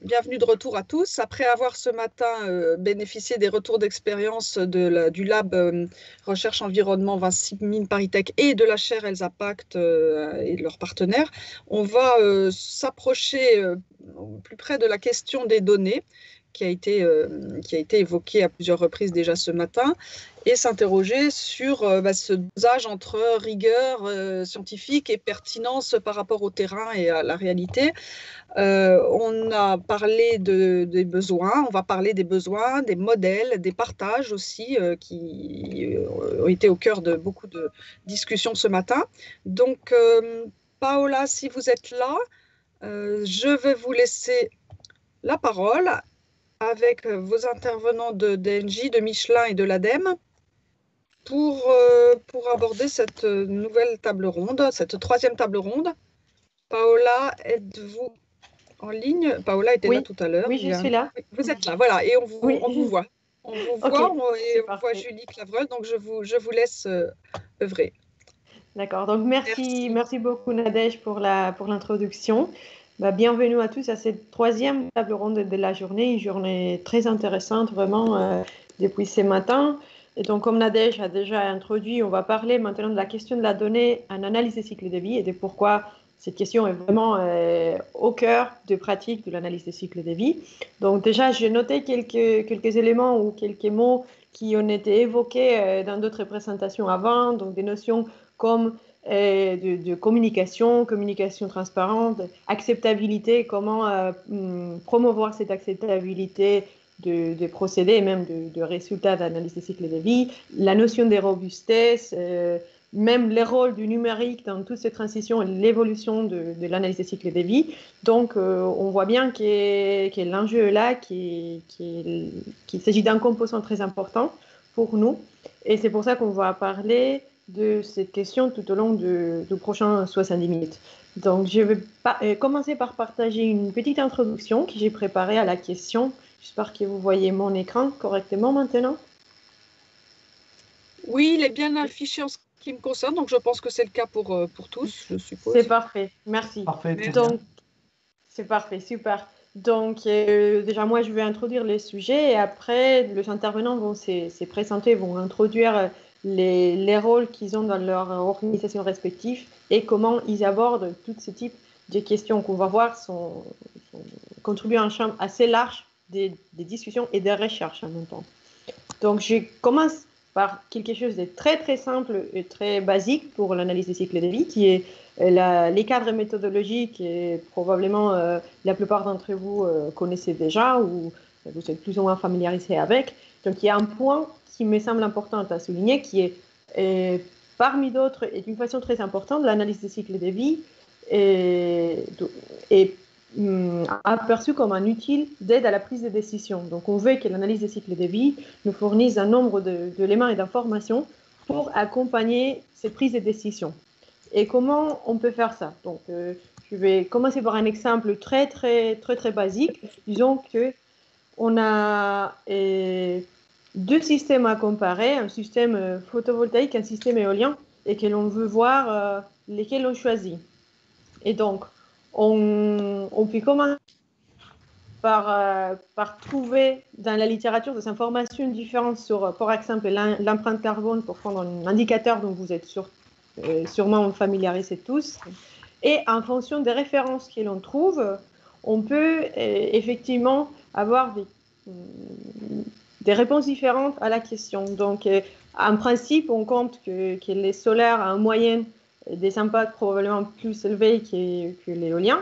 Bienvenue de retour à tous. Après avoir ce matin bénéficié des retours d'expérience du lab Recherche Environnement Vinci Mines ParisTech et de la chaire Elsa Pact et de leurs partenaires, on va s'approcher au plus près de la question des données qui a été évoquée à plusieurs reprises déjà ce matin et s'interroger sur ce dosage entre rigueur scientifique et pertinence par rapport au terrain et à la réalité. On a parlé des besoins, on va parler des besoins, des modèles, des partages aussi qui ont été au cœur de beaucoup de discussions ce matin. Donc, Paola, si vous êtes là, je vais vous laisser la parole avec vos intervenants de DNJ, de Michelin et de l'ADEME pour aborder cette nouvelle table ronde, cette troisième table ronde. Paola, êtes-vous en ligne? Paola était là Oui, tout à l'heure. oui, je suis là. Oui, vous êtes là, voilà, et on vous voit. On vous voit et on voit Julie Clavreul, donc je vous laisse œuvrer. D'accord, donc merci beaucoup Nadège pour l'introduction. Bienvenue à tous à cette troisième table ronde de la journée, une journée très intéressante vraiment depuis ce matin. Et donc comme Nadège a déjà introduit, on va parler maintenant de la question de la donnée en analyse des cycles de vie et de pourquoi cette question est vraiment au cœur de pratique de l'analyse des cycles de vie. Donc déjà, j'ai noté quelques éléments ou quelques mots qui ont été évoqués dans d'autres présentations avant, donc des notions comme de communication transparente, acceptabilité, comment promouvoir cette acceptabilité de procédés et même de résultats d'analyse des cycles de vie, la notion de robustesse, même les rôles du numérique dans toutes ces transitions et l'évolution de l'analyse des cycles de vie. Donc, on voit bien que l'enjeu est là, qu'il s'agit d'un composant très important pour nous. Et c'est pour ça qu'on va parler de cette question tout au long du prochain 70 minutes. Donc, je vais commencer par partager une petite introduction que j'ai préparée à la question. J'espère que vous voyez mon écran correctement maintenant. Oui, il est bien affiché en ce qui me concerne, donc je pense que c'est le cas pour tous, je suppose. C'est parfait, merci. Parfait, donc, c'est parfait, super. Donc, déjà, moi, je vais introduire les sujets et après, les intervenants vont se présenter, vont introduire les rôles qu'ils ont dans leur organisation respective et comment ils abordent tous ces types de questions qu'on va voir contribuent à un champ assez large des discussions et des recherches en même temps. Donc, je commence par quelque chose de très, très simple et très basique pour l'analyse des cycles de vie, qui est les cadres méthodologiques que probablement la plupart d'entre vous connaissez déjà ou vous êtes plus ou moins familiarisés avec. Donc, il y a un point qui me semble important à souligner, qui est parmi d'autres, est une façon très importante, l'analyse des cycles de vie est aperçu comme un outil d'aide à la prise de décision. Donc, on veut que l'analyse des cycles de vie nous fournisse un nombre d'éléments et d'informations pour accompagner ces prises de décision. Et comment on peut faire ça? Donc, je vais commencer par un exemple très basique. Disons qu'on a deux systèmes à comparer, un système photovoltaïque, un système éolien, et que l'on veut voir lesquels on choisit. Et donc, on peut commencer par trouver dans la littérature des informations différentes sur, par exemple, l'empreinte carbone pour prendre un indicateur dont vous êtes sûrement familiarisés tous. Et en fonction des références que l'on trouve, on peut effectivement avoir des réponses différentes à la question. Donc, en principe, on compte que les solaires en moyenne des impacts probablement plus élevés que l'éolien,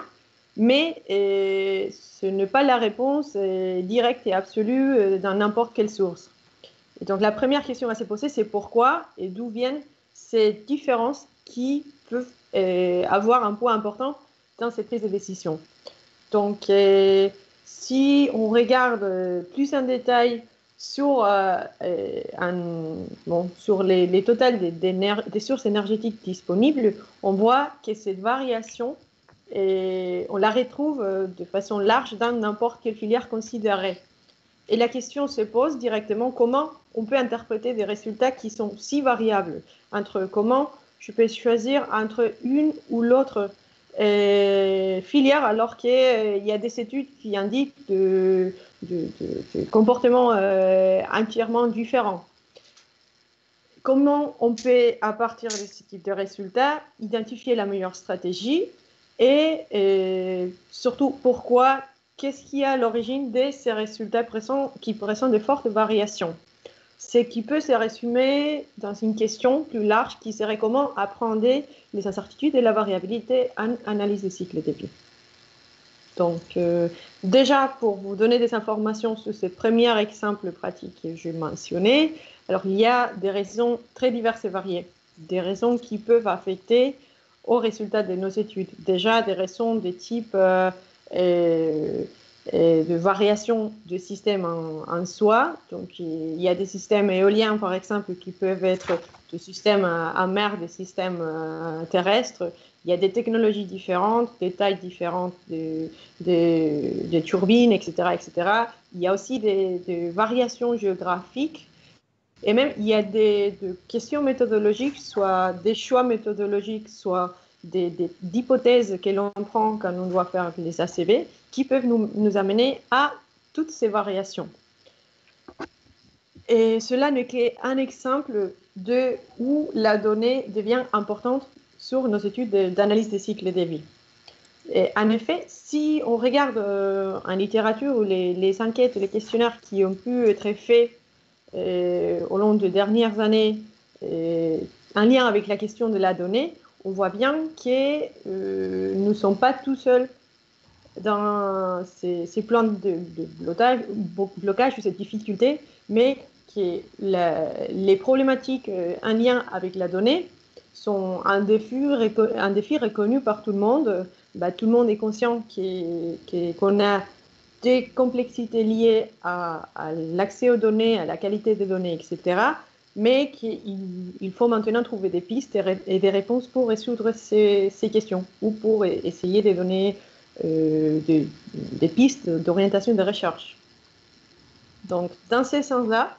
mais ce n'est pas la réponse directe et absolue dans n'importe quelle source. Et donc, la première question à se poser, c'est pourquoi et d'où viennent ces différences qui peuvent avoir un poids important dans cette prise de décision. Donc, si on regarde plus en détail sur les totals des sources énergétiques disponibles, on voit que cette variation, on la retrouve de façon large dans n'importe quelle filière considérée. Et la question se pose directement, comment on peut interpréter des résultats qui sont si variables entre comment je peux choisir entre une ou l'autre filière, alors qu'il y a des études qui indiquent de comportements entièrement différents. Comment on peut, à partir de ce type de résultats, identifier la meilleure stratégie et surtout pourquoi, qu'est-ce qui est à l'origine de ces résultats qui présentent de fortes variations? Ce qui peut se résumer dans une question plus large qui serait comment apprendre les incertitudes et la variabilité en analyse des cycles de vie. Donc, déjà, pour vous donner des informations sur ces premiers exemples pratiques que je mentionnais, alors il y a des raisons très diverses et variées, des raisons qui peuvent affecter aux résultats de nos études. Déjà, des raisons de type de variation de systèmes en soi. Donc, il y a des systèmes éoliens, par exemple, qui peuvent être des systèmes en mer, des systèmes terrestres. Il y a des technologies différentes, des tailles différentes des turbines, etc., etc. Il y a aussi des variations géographiques. Et même, il y a des questions méthodologiques, soit des choix méthodologiques, soit des hypothèses que l'on prend quand on doit faire les ACV, qui peuvent nous amener à toutes ces variations. Et cela n'est qu'un exemple de où la donnée devient importante sur nos études d'analyse des cycles de vie. Et en effet, si on regarde en littérature les enquêtes, les questionnaires qui ont pu être faits au long des dernières années en lien avec la question de la donnée, on voit bien que nous ne sommes pas tout seuls dans ces plans de blocage ou cette difficulté, mais que les problématiques en lien avec la donnée sont un défi reconnu par tout le monde. Tout le monde est conscient qu'on a des complexités liées à l'accès aux données, à la qualité des données, etc. Mais qu'il faut maintenant trouver des pistes et des réponses pour résoudre ces questions ou pour essayer de donner des pistes d'orientation de recherche. Donc, dans ce sens-là,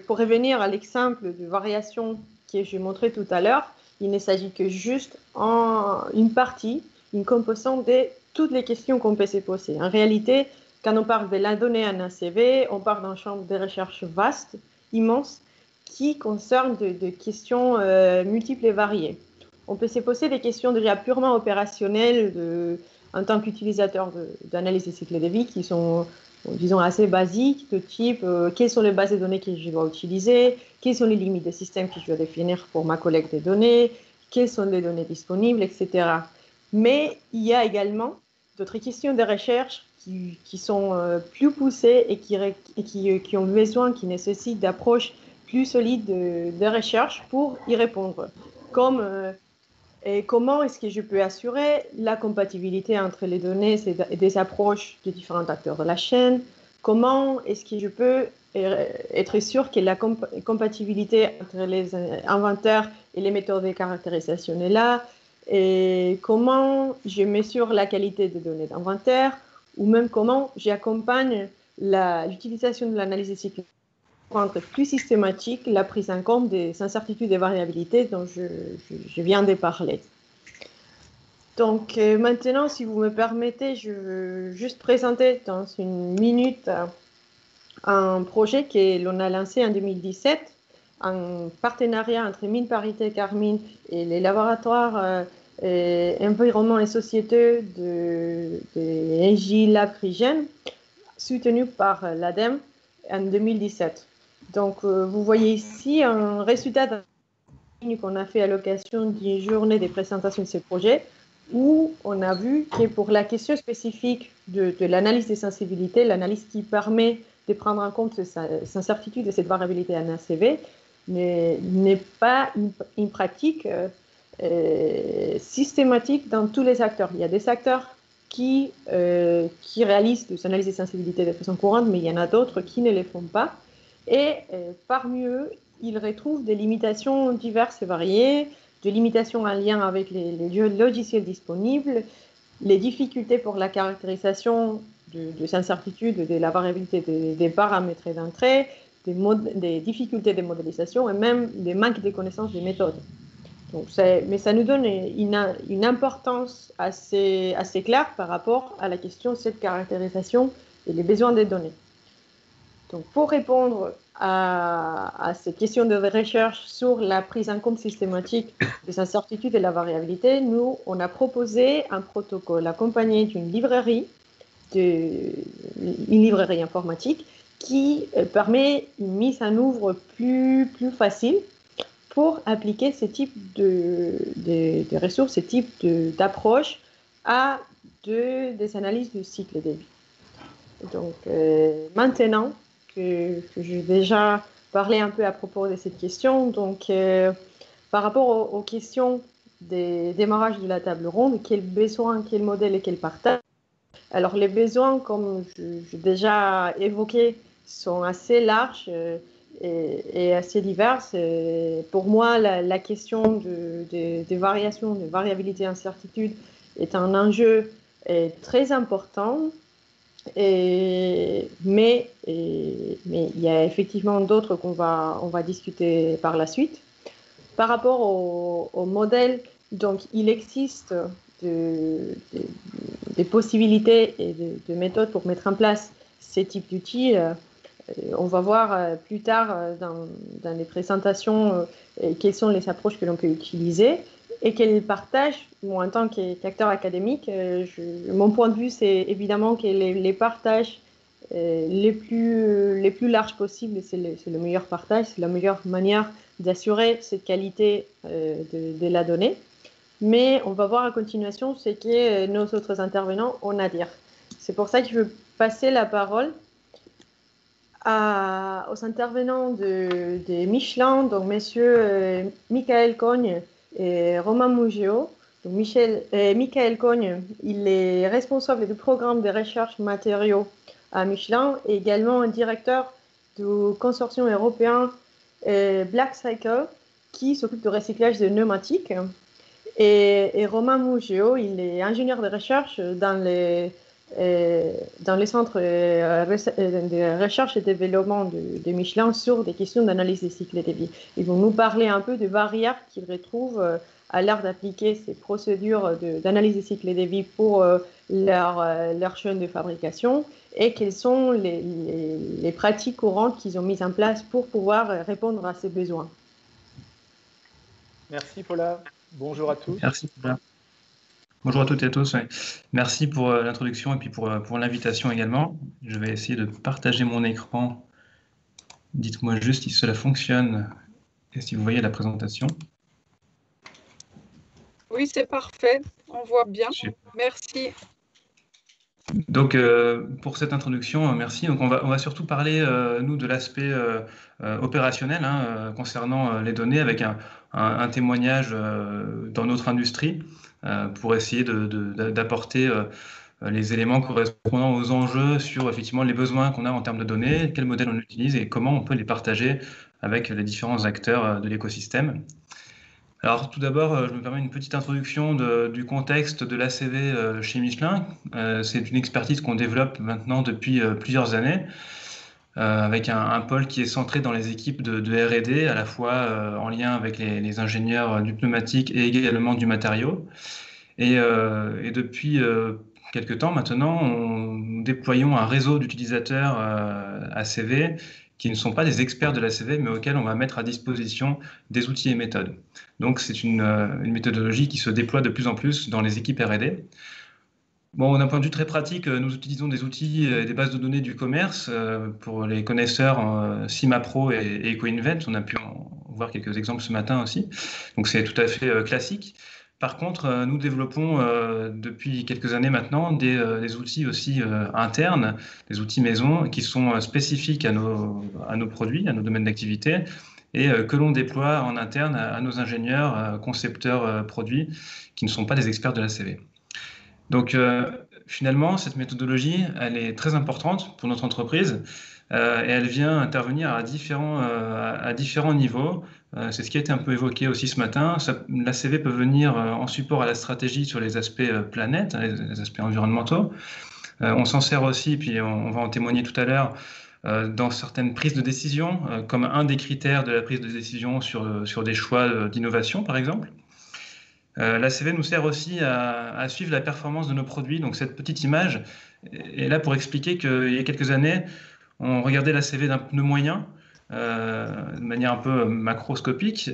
pour revenir à l'exemple de variation que j'ai montré tout à l'heure, il ne s'agit que juste en une partie, une composante de toutes les questions qu'on peut se poser. En réalité, quand on parle de la donnée en ACV, on parle d'un champ de recherche vaste, immense, qui concerne de questions multiples et variées. On peut se poser des questions déjà purement opérationnelles en tant qu'utilisateur d'analyse des cycles de vie qui sont, disons, assez basiques, de type quelles sont les bases de données que je dois utiliser, quelles sont les limites des systèmes que je dois définir pour ma collecte de données, quelles sont les données disponibles, etc. Mais il y a également d'autres questions de recherche qui sont plus poussées et qui ont besoin, qui nécessitent d'approches plus solides de recherche pour y répondre. Comme comment est-ce que je peux assurer la compatibilité entre les données et des approches de différents acteurs de la chaîne? Comment est-ce que je peux être sûr que la compatibilité entre les inventaires et les méthodes de caractérisation est là? Et comment je mesure la qualité des données d'inventaire? Ou même comment j'accompagne l'utilisation de l'analyse des cycles pour rendre plus systématique la prise en compte des incertitudes et variabilités dont je viens de parler. Donc maintenant, si vous me permettez, je veux juste présenter dans une minute un projet que l'on a lancé en 2017 en partenariat entre Mines Parité Carmine et les laboratoires environnement et société de ENGIE Lab Crigène, soutenu par l'ADEME en 2017. Donc, vous voyez ici un résultat qu'on a fait à l'occasion d'une journée de présentation de ce projet où on a vu que pour la question spécifique de l'analyse des sensibilités, l'analyse qui permet de prendre en compte cette incertitude et cette variabilité en ACV, n'est pas une pratique systématique dans tous les acteurs. Il y a des acteurs qui réalisent des analyses de sensibilité de façon courante, mais il y en a d'autres qui ne les font pas. Et parmi eux, ils retrouvent des limitations diverses et variées, des limitations en lien avec les logiciels disponibles, les difficultés pour la caractérisation des incertitudes, de la variabilité des paramètres d'entrée, des difficultés de modélisation et même des manques de connaissances des méthodes. Donc, mais ça nous donne une importance assez claire par rapport à la question de cette caractérisation et les besoins des données. Donc, pour répondre à cette question de recherche sur la prise en compte systématique des incertitudes et la variabilité, nous, on a proposé un protocole accompagné d'une librairie informatique qui permet une mise en œuvre plus facile pour appliquer ce type de ressources, ce type d'approche à des analyses de cycle de vie. Donc, maintenant que j'ai déjà parlé un peu à propos de cette question, donc, par rapport aux questions des démarrages de la table ronde, quels besoins, quel modèle et quel partage. Alors, les besoins, comme j'ai déjà évoqué, sont assez larges et assez diverses. Pour moi, la question des variations, de variabilité et incertitude est un enjeu très important. Mais il y a effectivement d'autres qu'on va discuter par la suite. Par rapport au modèle, donc il existe des possibilités et de méthodes pour mettre en place ces types d'outils. On va voir plus tard dans les présentations quelles sont les approches que l'on peut utiliser et quels partages. Moi, en tant qu'acteur académique, mon point de vue, c'est évidemment que les partages les plus larges possibles, c'est le meilleur partage, c'est la meilleure manière d'assurer cette qualité de la donnée. Mais on va voir en continuation ce que nos autres intervenants ont à dire. C'est pour ça que je veux passer la parole aux intervenants de Michelin, donc messieurs Michael Cogne et Romain Mougéo. Donc Michael Cogne, il est responsable du programme de recherche matériaux à Michelin et également un directeur du consortium européen Black Cycle qui s'occupe du recyclage de pneumatiques. Et Romain Mougéo, il est ingénieur de recherche dans les centres de recherche et développement de Michelin sur des questions d'analyse des cycles de vie. Ils vont nous parler un peu des barrières qu'ils retrouvent à l'art d'appliquer ces procédures d'analyse des cycles de vie pour leur chaîne de fabrication et quelles sont les pratiques courantes qu'ils ont mises en place pour pouvoir répondre à ces besoins. Merci Paula. Bonjour à tous. Merci Paula. Bonjour à toutes et à tous. Ouais. Merci pour l'introduction et puis pour l'invitation également. Je vais essayer de partager mon écran. Dites-moi juste si cela fonctionne et si vous voyez la présentation. Oui, c'est parfait. On voit bien. Super. Merci. Donc, pour cette introduction, merci. Donc, on va surtout parler, nous, de l'aspect opérationnel concernant les données avec un témoignage dans notre industrie pour essayer d'apporter les éléments correspondant aux enjeux sur effectivement les besoins qu'on a en termes de données, quel modèle on utilise et comment on peut les partager avec les différents acteurs de l'écosystème. Alors tout d'abord, je me permets une petite introduction du contexte de l'ACV chez Michelin. C'est une expertise qu'on développe maintenant depuis plusieurs années, avec un pôle qui est centré dans les équipes de R&D, à la fois en lien avec les ingénieurs du pneumatique et également du matériau. Et depuis quelques temps maintenant, nous déployons un réseau d'utilisateurs ACV qui ne sont pas des experts de l'ACV, mais auxquels on va mettre à disposition des outils et méthodes. Donc, c'est une méthodologie qui se déploie de plus en plus dans les équipes R&D. Bon, d'un point de vue très pratique, nous utilisons des outils et des bases de données du commerce. Pour les connaisseurs, CIMAPRO et EcoInvent, on a pu en voir quelques exemples ce matin aussi. Donc, c'est tout à fait classique. Par contre, nous développons depuis quelques années maintenant des outils aussi internes, des outils maison qui sont spécifiques à nos produits, à nos domaines d'activité et que l'on déploie en interne à nos ingénieurs, concepteurs produits qui ne sont pas des experts de l'ACV. Donc finalement, cette méthodologie, elle est très importante pour notre entreprise et elle vient intervenir à différents niveaux. C'est ce qui a été un peu évoqué aussi ce matin. L'ACV peut venir en support à la stratégie sur les aspects planète, les aspects environnementaux. On s'en sert aussi, puis on va en témoigner tout à l'heure, dans certaines prises de décision, comme un des critères de la prise de décision sur des choix d'innovation, par exemple. L'ACV nous sert aussi à suivre la performance de nos produits. Donc cette petite image est là pour expliquer qu'il y a quelques années, on regardait l'ACV d'un pneu moyen de manière un peu macroscopique.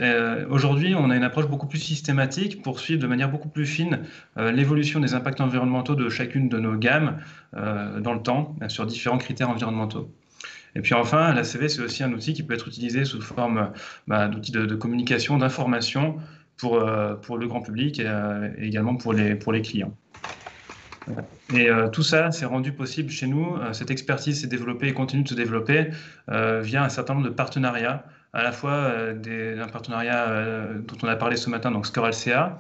Aujourd'hui, on a une approche beaucoup plus systématique pour suivre de manière beaucoup plus fine l'évolution des impacts environnementaux de chacune de nos gammes dans le temps, sur différents critères environnementaux. Et puis enfin, l'ACV, c'est aussi un outil qui peut être utilisé sous forme d'outils de communication, d'information pour le grand public et également pour les clients. Et tout ça, c'est rendu possible chez nous. Cette expertise s'est développée et continue de se développer via un certain nombre de partenariats, à la fois un partenariat dont on a parlé ce matin, donc ScoreLCA,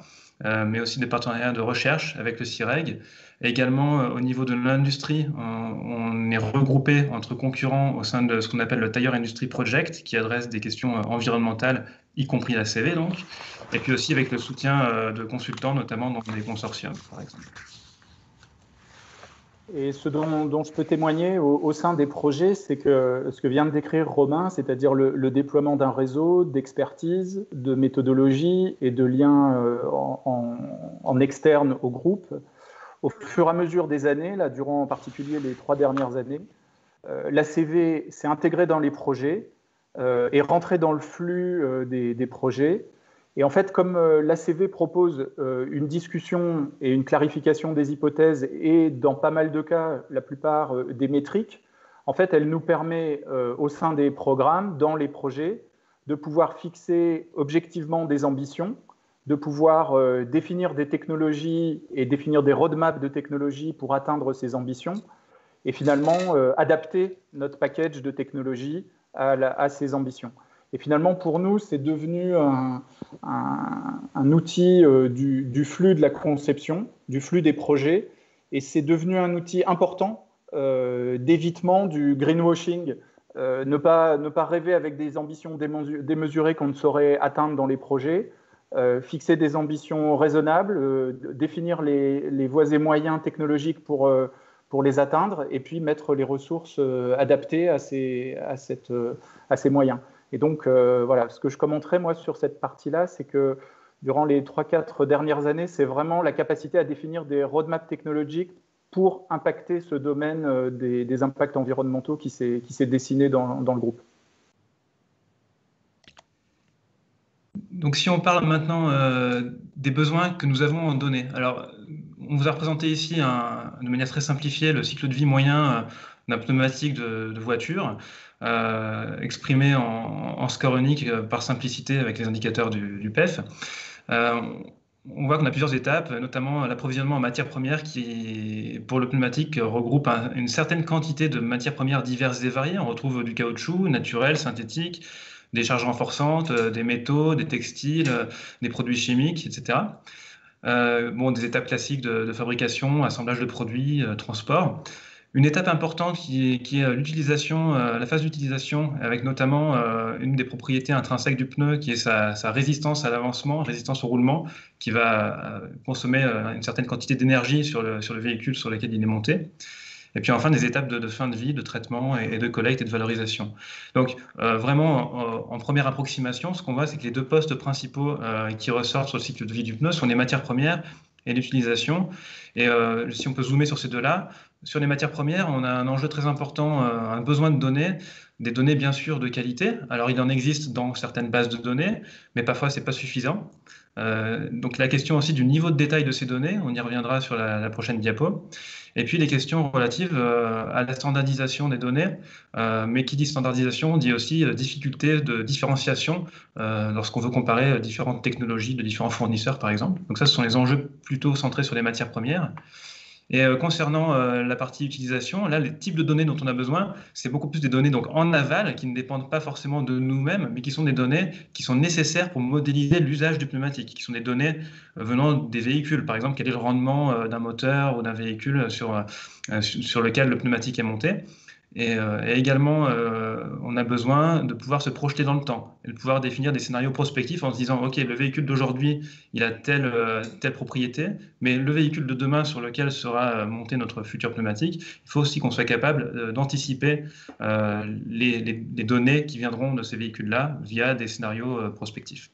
mais aussi des partenariats de recherche avec le CIREG. Et également, au niveau de l'industrie, on est regroupé entre concurrents au sein de ce qu'on appelle le Tire Industry Project, qui adresse des questions environnementales, y compris l'ACV, donc, et puis aussi avec le soutien de consultants, notamment dans des consortiums, par exemple. Et ce dont je peux témoigner au sein des projets, c'est que ce que vient de décrire Romain, c'est-à-dire le déploiement d'un réseau d'expertise, de méthodologie et de liens en externe au groupe, au fur et à mesure des années, là, durant en particulier les 3 dernières années, l'ACV s'est intégré dans les projets, est rentré dans le flux des projets. Et en fait, comme l'ACV propose une discussion et une clarification des hypothèses et dans pas mal de cas, la plupart des métriques, en fait, elle nous permet au sein des programmes, dans les projets, de pouvoir fixer objectivement des ambitions, de pouvoir définir des technologies et définir des roadmaps de technologies pour atteindre ces ambitions et finalement adapter notre package de technologies à ces ambitions. Et finalement, pour nous, c'est devenu un outil du flux de la conception, du flux des projets, et c'est devenu un outil important d'évitement du greenwashing, ne pas rêver avec des ambitions démesurées qu'on ne saurait atteindre dans les projets, fixer des ambitions raisonnables, définir les voies et moyens technologiques pour les atteindre, et puis mettre les ressources adaptées à ces moyens. Et donc, voilà, ce que je commenterai, moi, sur cette partie-là, c'est que durant les 3-4 dernières années, c'est vraiment la capacité à définir des roadmaps technologiques pour impacter ce domaine des impacts environnementaux qui s'est dessiné dans le groupe. Donc, si on parle maintenant des besoins que nous avons en données. Alors, on vous a représenté ici, de manière très simplifiée, le cycle de vie moyen d'un pneumatique de voiture, exprimé en score unique par simplicité avec les indicateurs du PEF. On voit qu'on a plusieurs étapes, notamment l'approvisionnement en matières premières qui, pour le pneumatique, regroupe une certaine quantité de matières premières diverses et variées. On retrouve du caoutchouc naturel, synthétique, des charges renforçantes, des métaux, des textiles, des produits chimiques, etc. Des étapes classiques de fabrication, assemblage de produits, transport. Une étape importante qui est l'utilisation, la phase d'utilisation, avec notamment une des propriétés intrinsèques du pneu qui est sa résistance à l'avancement, résistance au roulement, qui va consommer une certaine quantité d'énergie sur le véhicule sur lequel il est monté. Et puis enfin, des étapes de fin de vie, de traitement et de collecte et de valorisation. Donc vraiment, en première approximation, ce qu'on voit, c'est que les 2 postes principaux qui ressortent sur le cycle de vie du pneu sont les matières premières et l'utilisation. Et si on peut zoomer sur ces 2-là, sur les matières premières, on a un enjeu très important, un besoin de données, des données bien sûr de qualité. Alors il en existe dans certaines bases de données, mais parfois ce n'est pas suffisant. Donc la question aussi du niveau de détail de ces données, on y reviendra sur la prochaine diapo. Et puis les questions relatives à la standardisation des données, mais qui dit standardisation dit aussi difficulté de différenciation lorsqu'on veut comparer différentes technologies de différents fournisseurs par exemple. Donc ça, ce sont les enjeux plutôt centrés sur les matières premières. Et concernant la partie utilisation, là, les types de données dont on a besoin, c'est beaucoup plus des données donc, en aval, qui ne dépendent pas forcément de nous-mêmes, mais qui sont des données qui sont nécessaires pour modéliser l'usage du pneumatique, qui sont des données venant des véhicules. Par exemple, quel est le rendement d'un moteur ou d'un véhicule sur lequel le pneumatique est monté. Et également, on a besoin de pouvoir se projeter dans le temps et de pouvoir définir des scénarios prospectifs en se disant, OK, le véhicule d'aujourd'hui, il a telle propriété, mais le véhicule de demain sur lequel sera monté notre futur pneumatique, il faut aussi qu'on soit capable d'anticiper les données qui viendront de ces véhicules-là via des scénarios prospectifs.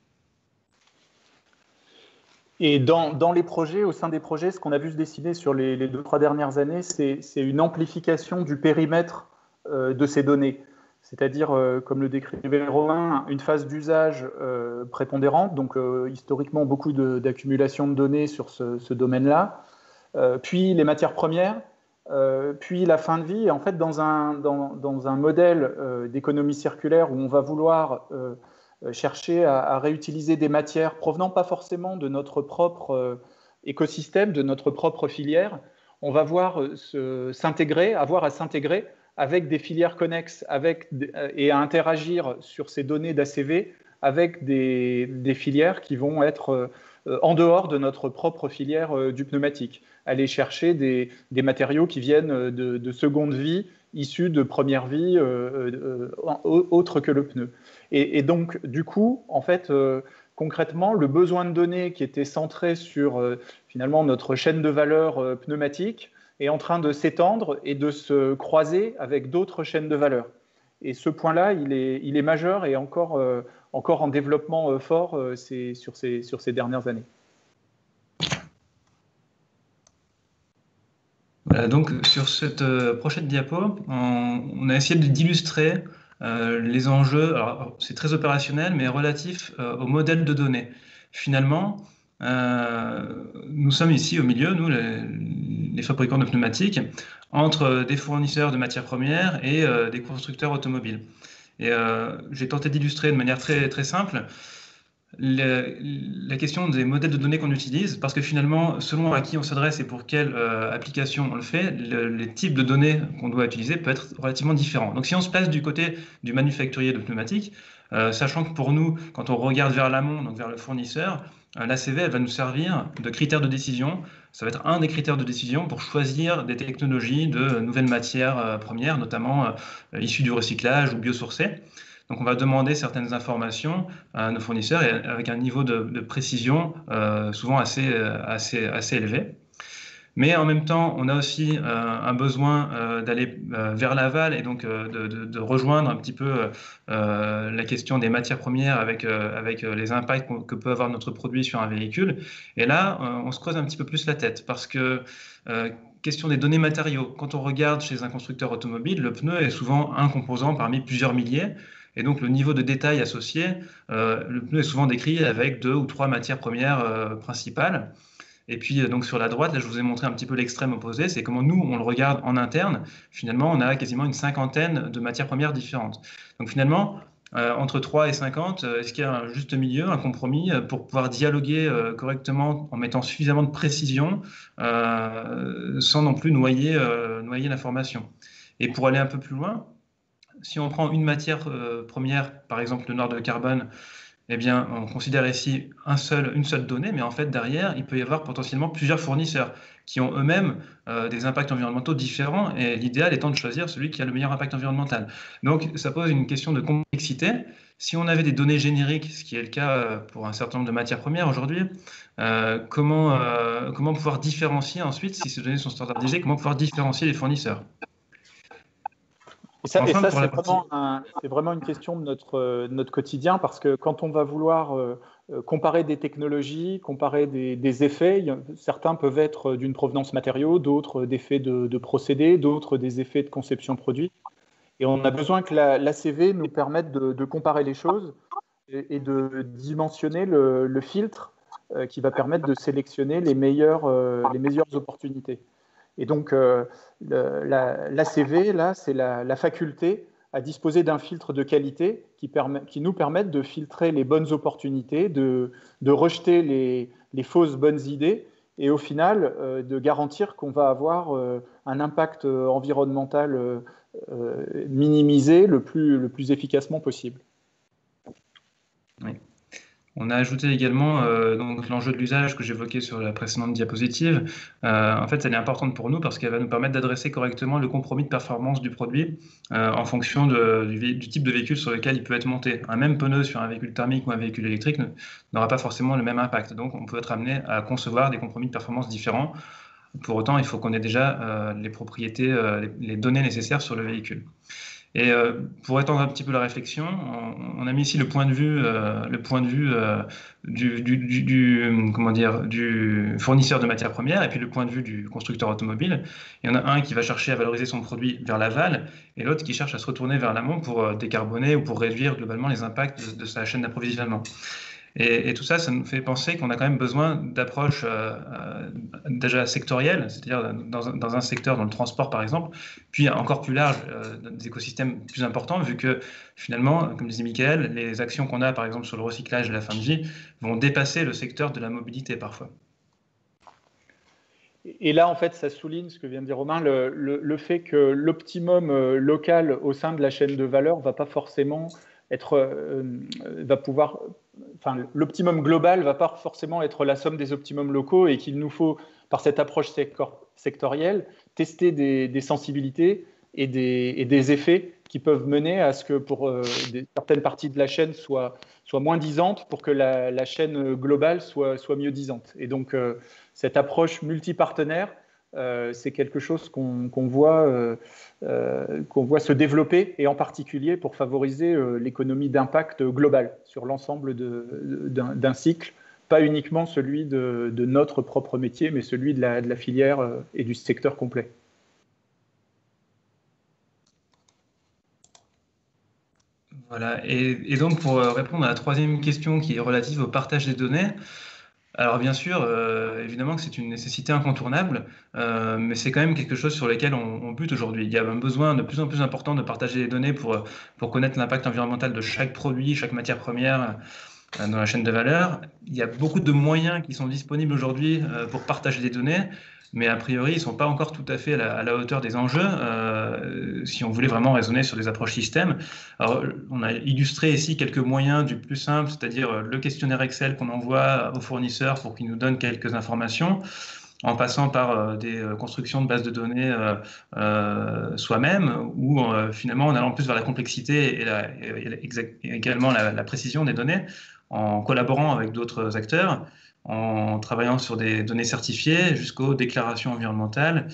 Et dans les projets, au sein des projets, ce qu'on a vu se dessiner sur les 2-3 dernières années, c'est une amplification du périmètre de ces données. C'est-à-dire, comme le décrivait Romain, une phase d'usage prépondérante, donc historiquement beaucoup d'accumulation de données sur ce domaine-là, puis les matières premières, puis la fin de vie. Et en fait, dans un modèle d'économie circulaire où on va vouloir chercher à réutiliser des matières provenant pas forcément de notre propre écosystème, de notre propre filière, on va avoir à s'intégrer avec des filières connexes et à interagir sur ces données d'ACV avec des filières qui vont être en dehors de notre propre filière du pneumatique. Aller chercher des matériaux qui viennent de seconde vie, issus de première vie, autre que le pneu. Et donc, du coup, en fait, concrètement, le besoin de données qui était centré sur finalement notre chaîne de valeur pneumatique est en train de s'étendre et de se croiser avec d'autres chaînes de valeur. Et ce point-là, il est majeur et encore en développement fort sur ces dernières années. Voilà, donc sur cette prochaine diapo, on a essayé d'illustrer les enjeux, alors c'est très opérationnel, mais relatif au modèle de données. Finalement, nous sommes ici au milieu, nous, les fabricants de pneumatiques, entre des fournisseurs de matières premières et des constructeurs automobiles. Et j'ai tenté d'illustrer de manière très, très simple la question des modèles de données qu'on utilise, parce que finalement, selon à qui on s'adresse et pour quelle application on le fait, les types de données qu'on doit utiliser peuvent être relativement différents. Donc si on se place du côté du manufacturier de pneumatiques, sachant que pour nous, quand on regarde vers l'amont, donc vers le fournisseur, l'ACV, elle va nous servir de critère de décision. Ça va être un des critères de décision pour choisir des technologies de nouvelles matières premières, notamment issues du recyclage ou biosourcées. Donc, on va demander certaines informations à nos fournisseurs et avec un niveau de précision souvent assez élevé. Mais en même temps, on a aussi un besoin d'aller vers l'aval et donc de rejoindre un petit peu la question des matières premières avec les impacts que peut avoir notre produit sur un véhicule. Et là, on se creuse un petit peu plus la tête parce que question des données matériaux. Quand on regarde chez un constructeur automobile, le pneu est souvent un composant parmi plusieurs milliers. Et donc, le niveau de détail associé, le pneu est souvent décrit avec 2 ou 3 matières premières principales. Et puis, donc sur la droite, là, je vous ai montré un petit peu l'extrême opposé, c'est comment nous, on le regarde en interne. Finalement, on a quasiment une 50aine de matières premières différentes. Donc finalement, entre 3 et 50, est-ce qu'il y a un juste milieu, un compromis pour pouvoir dialoguer correctement en mettant suffisamment de précision sans non plus noyer l'information. Et pour aller un peu plus loin, si on prend une matière première, par exemple le noir de carbone, eh bien, on considère ici une seule donnée, mais en fait, derrière, il peut y avoir potentiellement plusieurs fournisseurs qui ont eux-mêmes des impacts environnementaux différents, et l'idéal étant de choisir celui qui a le meilleur impact environnemental. Donc, ça pose une question de complexité. Si on avait des données génériques, ce qui est le cas pour un certain nombre de matières premières aujourd'hui, comment pouvoir différencier ensuite, si ces données sont standardisées, comment pouvoir différencier les fournisseurs ? Et ça c'est vraiment une question de notre quotidien, parce que quand on va vouloir comparer des technologies, comparer des effets, certains peuvent être d'une provenance matériaux, d'autres d'effets de procédés, d'autres des effets de conception produit. Et on a besoin que l'ACV nous permette de comparer les choses et de dimensionner le filtre qui va permettre de sélectionner les meilleures opportunités. Et donc, l'ACV, là, c'est la faculté à disposer d'un filtre de qualité qui nous permette de filtrer les bonnes opportunités, de rejeter les fausses bonnes idées et au final, de garantir qu'on va avoir un impact environnemental minimisé le plus efficacement possible. Oui. On a ajouté également donc l'enjeu de l'usage que j'évoquais sur la précédente diapositive. En fait, elle est importante pour nous parce qu'elle va nous permettre d'adresser correctement le compromis de performance du produit en fonction du type de véhicule sur lequel il peut être monté. Un même pneu sur un véhicule thermique ou un véhicule électrique n'aura pas forcément le même impact. Donc, on peut être amené à concevoir des compromis de performance différents. Pour autant, il faut qu'on ait déjà les propriétés, les données nécessaires sur le véhicule. Et pour étendre un petit peu la réflexion, on a mis ici le point de vue du fournisseur de matières premières et puis le point de vue du constructeur automobile. Il y en a un qui va chercher à valoriser son produit vers l'aval et l'autre qui cherche à se retourner vers l'amont pour décarboner ou pour réduire globalement les impacts de sa chaîne d'approvisionnement. Et tout ça, ça nous fait penser qu'on a quand même besoin d'approches déjà sectorielles, c'est-à-dire dans un secteur, dans le transport par exemple, puis encore plus large, des écosystèmes plus importants, vu que finalement, comme disait Michael, les actions qu'on a par exemple sur le recyclage et la fin de vie vont dépasser le secteur de la mobilité parfois. Et là, en fait, ça souligne ce que vient de dire Romain, le fait que l'optimum local au sein de la chaîne de valeur va pas forcément l'optimum global va pas forcément être la somme des optimums locaux et qu'il nous faut, par cette approche sectorielle, tester des sensibilités et des effets qui peuvent mener à ce que pour certaines parties de la chaîne soient moins disantes pour que la chaîne globale soit mieux disante. Et donc, cette approche multipartenaire, c'est quelque chose qu'on voit se développer, et en particulier pour favoriser l'économie d'impact global sur l'ensemble d'un cycle, pas uniquement celui de notre propre métier, mais celui de la filière et du secteur complet. Voilà, et donc pour répondre à la troisième question qui est relative au partage des données, alors bien sûr, évidemment que c'est une nécessité incontournable, mais c'est quand même quelque chose sur lequel on bute aujourd'hui. Il y a un besoin de plus en plus important de partager les données pour connaître l'impact environnemental de chaque produit, chaque matière première dans la chaîne de valeur. Il y a beaucoup de moyens qui sont disponibles aujourd'hui pour partager des données, mais a priori, ils ne sont pas encore tout à fait à la hauteur des enjeux si on voulait vraiment raisonner sur des approches système. Alors, on a illustré ici quelques moyens du plus simple, c'est-à-dire le questionnaire Excel qu'on envoie aux fournisseurs pour qu'ils nous donnent quelques informations, en passant par des constructions de bases de données soi-même, ou finalement en allant plus vers la complexité et également la précision des données, en collaborant avec d'autres acteurs, en travaillant sur des données certifiées jusqu'aux déclarations environnementales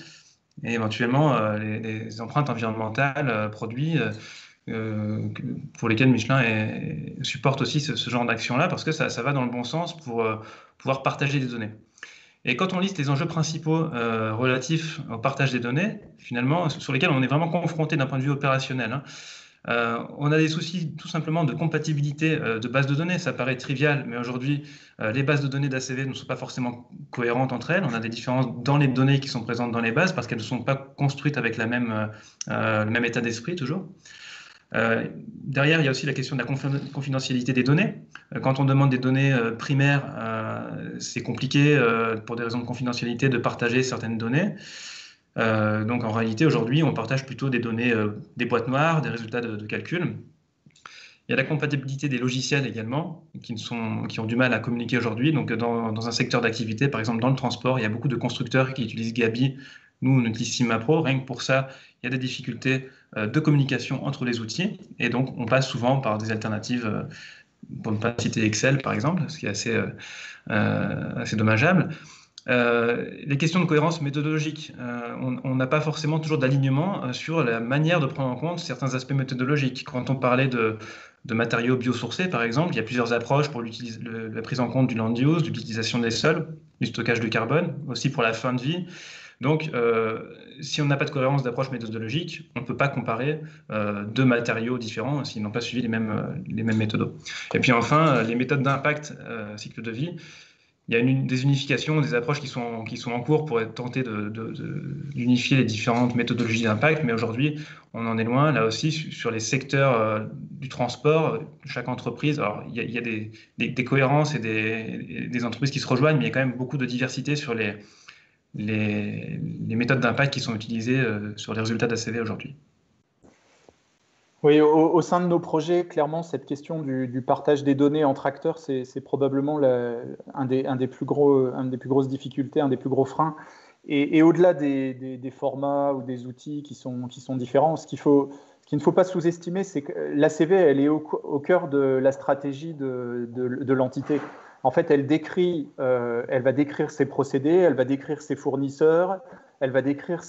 et éventuellement les empreintes environnementales produits pour lesquels Michelin supporte aussi ce genre d'action-là, parce que ça va dans le bon sens pour pouvoir partager des données. Et quand on liste les enjeux principaux relatifs au partage des données, finalement, sur lesquels on est vraiment confronté d'un point de vue opérationnel, hein, on a des soucis tout simplement de compatibilité de bases de données. Ça paraît trivial, mais aujourd'hui, les bases de données d'ACV ne sont pas forcément cohérentes entre elles. On a des différences dans les données qui sont présentes dans les bases parce qu'elles ne sont pas construites avec le même état d'esprit toujours. Derrière, il y a aussi la question de la confidentialité des données. Quand on demande des données primaires, c'est compliqué pour des raisons de confidentialité de partager certaines données. Donc en réalité, aujourd'hui, on partage plutôt des données, des boîtes noires, des résultats de calcul. Il y a la compatibilité des logiciels également, qui ont du mal à communiquer aujourd'hui. Donc dans un secteur d'activité, par exemple dans le transport, il y a beaucoup de constructeurs qui utilisent Gabi. Nous, on utilise SIMAPRO. Rien que pour ça, il y a des difficultés de communication entre les outils. Et donc, on passe souvent par des alternatives, pour ne pas citer Excel, par exemple, ce qui est assez dommageable. Les questions de cohérence méthodologique, on n'a pas forcément toujours d'alignement sur la manière de prendre en compte certains aspects méthodologiques. Quand on parlait de matériaux biosourcés, par exemple, il y a plusieurs approches pour la prise en compte du land use, de l'utilisation des sols, du stockage de carbone, aussi pour la fin de vie. Donc, si on n'a pas de cohérence d'approche méthodologique, on ne peut pas comparer deux matériaux différents s'ils n'ont pas suivi les mêmes méthodos. Et puis enfin, les méthodes d'impact cycle de vie. Il y a des unifications, des approches qui sont en cours pour tenter d'unifier les différentes méthodologies d'impact, mais aujourd'hui, on en est loin. Là aussi, sur les secteurs du transport, chaque entreprise, alors il y a des cohérences et des entreprises qui se rejoignent, mais il y a quand même beaucoup de diversité sur les méthodes d'impact qui sont utilisées sur les résultats d'ACV aujourd'hui. Oui, au sein de nos projets, clairement, cette question du partage des données entre acteurs, c'est probablement une des plus grosses difficultés, un des plus gros freins. Et au-delà des formats ou des outils qui sont différents, ce qu'il ne faut pas sous-estimer, c'est que l'ACV, elle est au cœur de la stratégie de l'entité. En fait, elle va décrire ses procédés, elle va décrire ses fournisseurs, elle va décrire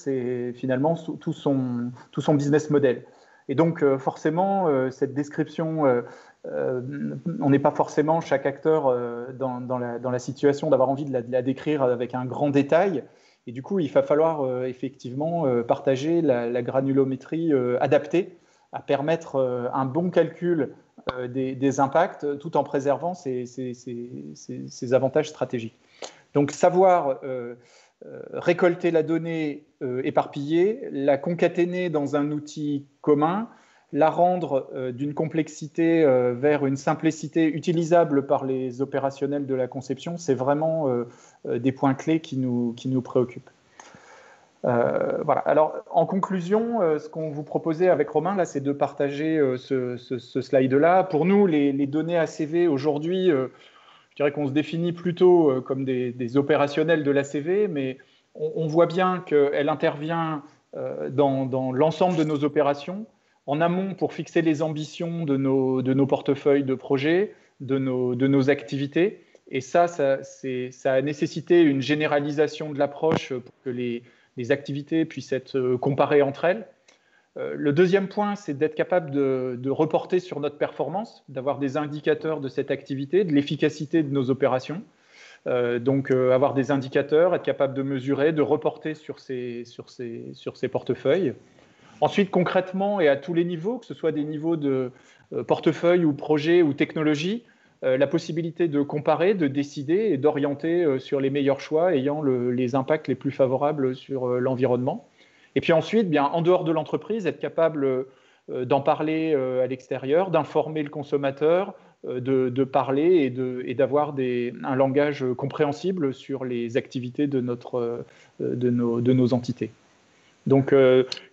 finalement tout son business model. Et donc, forcément, cette description, on n'est pas forcément, chaque acteur, dans la situation d'avoir envie de la décrire avec un grand détail. Et du coup, il va falloir effectivement partager la granulométrie adaptée à permettre un bon calcul des impacts tout en préservant ces avantages stratégiques. Donc, savoir récolter la donnée éparpillée, la concaténer dans un outil commun, la rendre d'une complexité vers une simplicité utilisable par les opérationnels de la conception, c'est vraiment des points clés qui nous préoccupent. Voilà. Alors, en conclusion, ce qu'on vous proposait avec Romain, là, c'est de partager ce slide-là. Pour nous, les données ACV aujourd'hui, je dirais qu'on se définit plutôt comme des opérationnels de l'ACV, mais on voit bien qu'elle intervient dans l'ensemble de nos opérations, en amont pour fixer les ambitions de nos portefeuilles de projets, de nos activités. Et ça a nécessité une généralisation de l'approche pour que les activités puissent être comparées entre elles. Le deuxième point, c'est d'être capable de reporter sur notre performance, d'avoir des indicateurs de cette activité, de l'efficacité de nos opérations. Donc, avoir des indicateurs, être capable de mesurer, de reporter sur ces portefeuilles. Ensuite, concrètement et à tous les niveaux, que ce soit des niveaux de portefeuille ou projet ou technologie, la possibilité de comparer, de décider et d'orienter sur les meilleurs choix ayant les impacts les plus favorables sur l'environnement. Et puis ensuite, bien, en dehors de l'entreprise, être capable d'en parler à l'extérieur, d'informer le consommateur, de parler et d'avoir un langage compréhensible sur les activités de nos entités. Donc,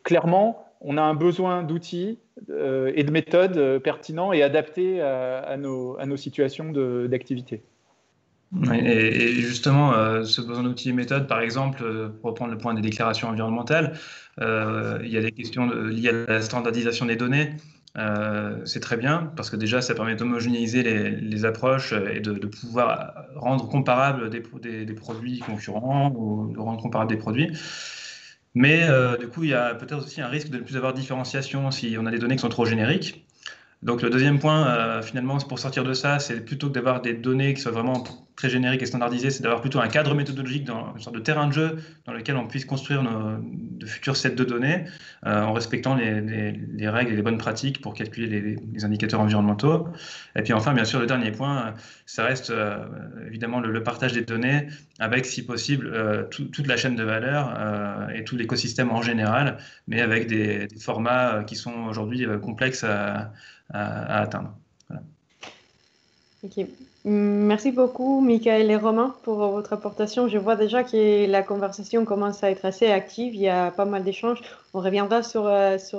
clairement, on a un besoin d'outils et de méthodes pertinents et adaptés à nos situations d'activité. Et justement, ce besoin d'outils et méthodes, par exemple, pour reprendre le point des déclarations environnementales, il y a des questions liées à la standardisation des données. C'est très bien, parce que déjà, ça permet d'homogénéiser les approches et de pouvoir rendre comparables des produits concurrents ou de rendre comparables des produits. Mais du coup, il y a peut-être aussi un risque de ne plus avoir de différenciation si on a des données qui sont trop génériques. Donc le deuxième point, finalement, pour sortir de ça, c'est plutôt que d'avoir des données qui soient vraiment très génériques et standardisées, c'est d'avoir plutôt un cadre méthodologique, dans une sorte de terrain de jeu dans lequel on puisse construire de futurs sets de données en respectant les règles et les bonnes pratiques pour calculer les indicateurs environnementaux. Et puis enfin, bien sûr, le dernier point, ça reste évidemment le partage des données avec, si possible, toute la chaîne de valeur et tout l'écosystème en général, mais avec des formats qui sont aujourd'hui complexes à atteindre. Voilà. Ok. Merci beaucoup, Michael et Romain, pour votre apportation. Je vois déjà que la conversation commence à être assez active. Il y a pas mal d'échanges. On reviendra sur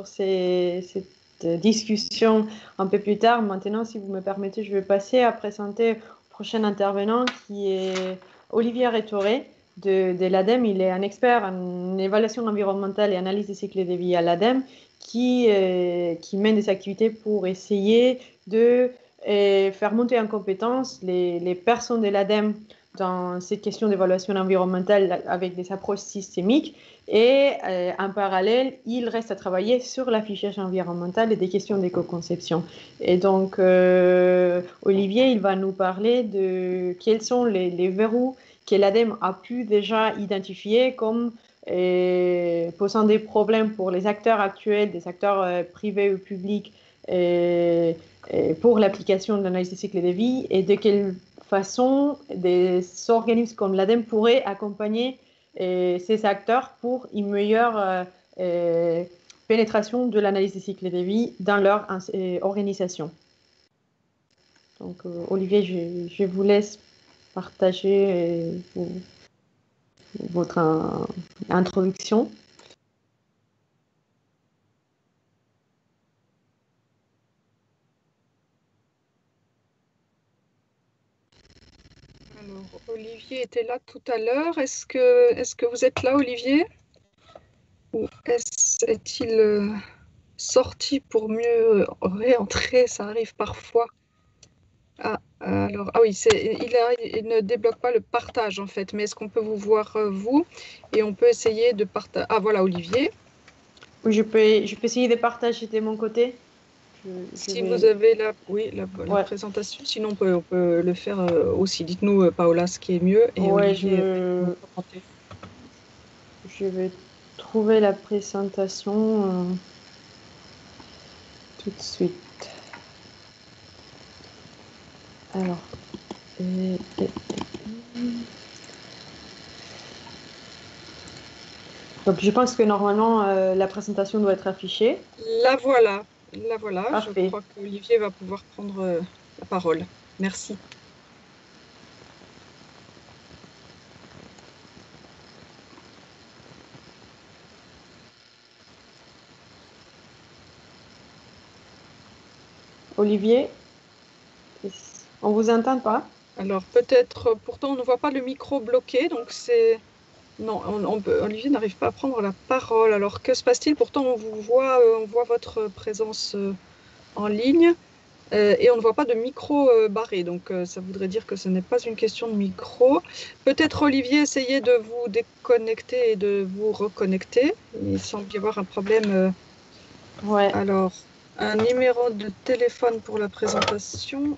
cette discussion un peu plus tard. Maintenant, si vous me permettez, je vais passer à présenter le prochain intervenant qui est Olivier Rétoré de l'ADEME. Il est un expert en évaluation environnementale et analyse des cycles de vie à l'ADEME qui mène des activités pour essayer de faire monter en compétence les personnes de l'ADEME dans ces questions d'évaluation environnementale avec des approches systémiques. Et en parallèle, il reste à travailler sur l'affichage environnemental et des questions d'éco-conception. Et donc, Olivier, il va nous parler de quels sont les verrous que l'ADEME a pu déjà identifier comme posant des problèmes pour les acteurs actuels, des acteurs privés ou publics, pour l'application de l'analyse des cycles de vie, et de quelle façon des organismes comme l'ADEME pourraient accompagner ces acteurs pour une meilleure pénétration de l'analyse des cycles de vie dans leur organisation. Donc, Olivier, je vous laisse partager votre introduction. Alors, Olivier était là tout à l'heure. Est-ce que vous êtes là, Olivier? Ou est-il sorti pour mieux réentrer? Ça arrive parfois. Ah oui, il ne débloque pas le partage en fait, mais est-ce qu'on peut vous voir vous? Et on peut essayer de partager. Ah voilà, Olivier. Oui, je peux essayer de partager de mon côté. Si vous avez la présentation, sinon on peut le faire aussi. Dites-nous, Paola, ce qui est mieux et Ouais, Olivier va commenter. je vais trouver la présentation tout de suite. Alors, donc je pense que normalement la présentation doit être affichée. La voilà. Parfait. Je crois qu'Olivier va pouvoir prendre la parole. Merci. Olivier, on vous entend pas? Alors peut-être, pourtant on ne voit pas le micro bloqué, donc c'est... Non, Olivier n'arrive pas à prendre la parole. Alors que se passe-t-il? Pourtant on voit votre présence en ligne et on ne voit pas de micro barré, donc ça voudrait dire que ce n'est pas une question de micro. Peut-être Olivier, essayez de vous déconnecter et de vous reconnecter. Il semble y avoir un problème. Ouais. Alors, un numéro de téléphone pour la présentation.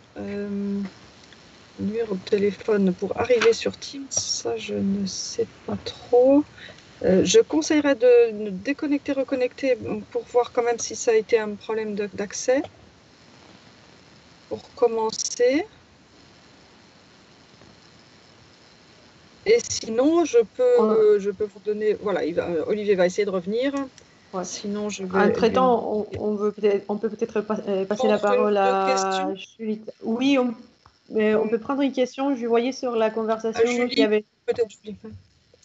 Numéro de téléphone pour arriver sur Teams, ça je ne sais pas trop. Je conseillerais de déconnecter, reconnecter pour voir quand même si ça a été un problème d'accès. Pour commencer. Et sinon, je peux vous donner... Voilà, Olivier va essayer de revenir. Ouais. Sinon, je vais... Entre-temps, on peut peut-être passer la parole à Julie. Oui, on peut prendre une question. Je voyais sur la conversation Julie, qu'il y avait... Peut-être Julie.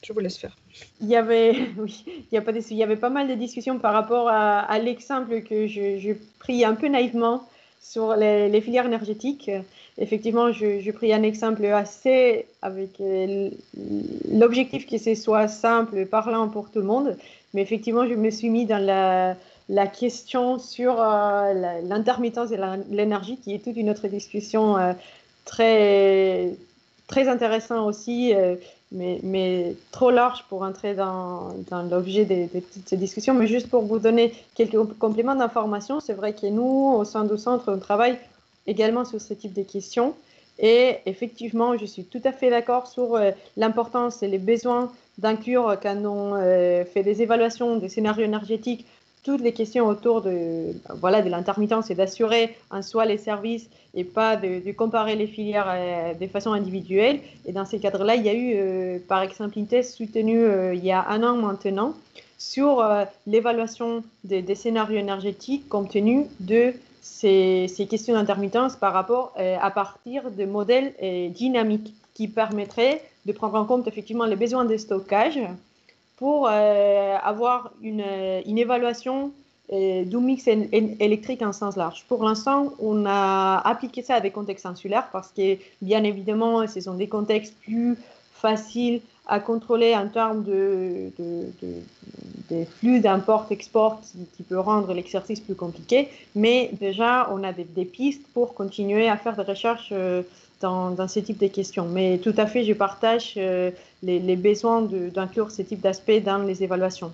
Je vous laisse faire. Il y avait, oui, il y avait pas mal de discussions par rapport à l'exemple que je pris un peu naïvement sur les filières énergétiques. Effectivement, je pris un exemple assez avec l'objectif que ce soit simple, parlant pour tout le monde. Mais effectivement, je me suis mis dans la question sur l'intermittence de l'énergie, qui est toute une autre discussion très, très intéressante aussi. Mais trop large pour entrer dans l'objet de ces discussions. Mais juste pour vous donner quelques compléments d'information, c'est vrai que nous, au sein du centre, on travaille également sur ce type de questions. Et effectivement, je suis tout à fait d'accord sur l'importance et les besoins d'inclure, quand on fait des évaluations des scénarios énergétiques, toutes les questions autour de l'intermittence et d'assurer en soi les services et pas de comparer les filières de façon individuelle. Et dans ces cadres-là, il y a eu, par exemple, une thèse soutenue il y a 1 an maintenant sur l'évaluation des scénarios énergétiques compte tenu de ces questions d'intermittence par rapport à partir de modèles dynamiques qui permettraient de prendre en compte effectivement les besoins de stockage pour avoir une évaluation du mix électrique en sens large. Pour l'instant, on a appliqué ça à des contextes insulaires parce que, bien évidemment, ce sont des contextes plus faciles à contrôler en termes de flux d'import-export qui peut rendre l'exercice plus compliqué. Mais déjà, on a des pistes pour continuer à faire des recherches dans ce type de questions. Mais tout à fait, je partage les besoins d'inclure ce type d'aspect dans les évaluations.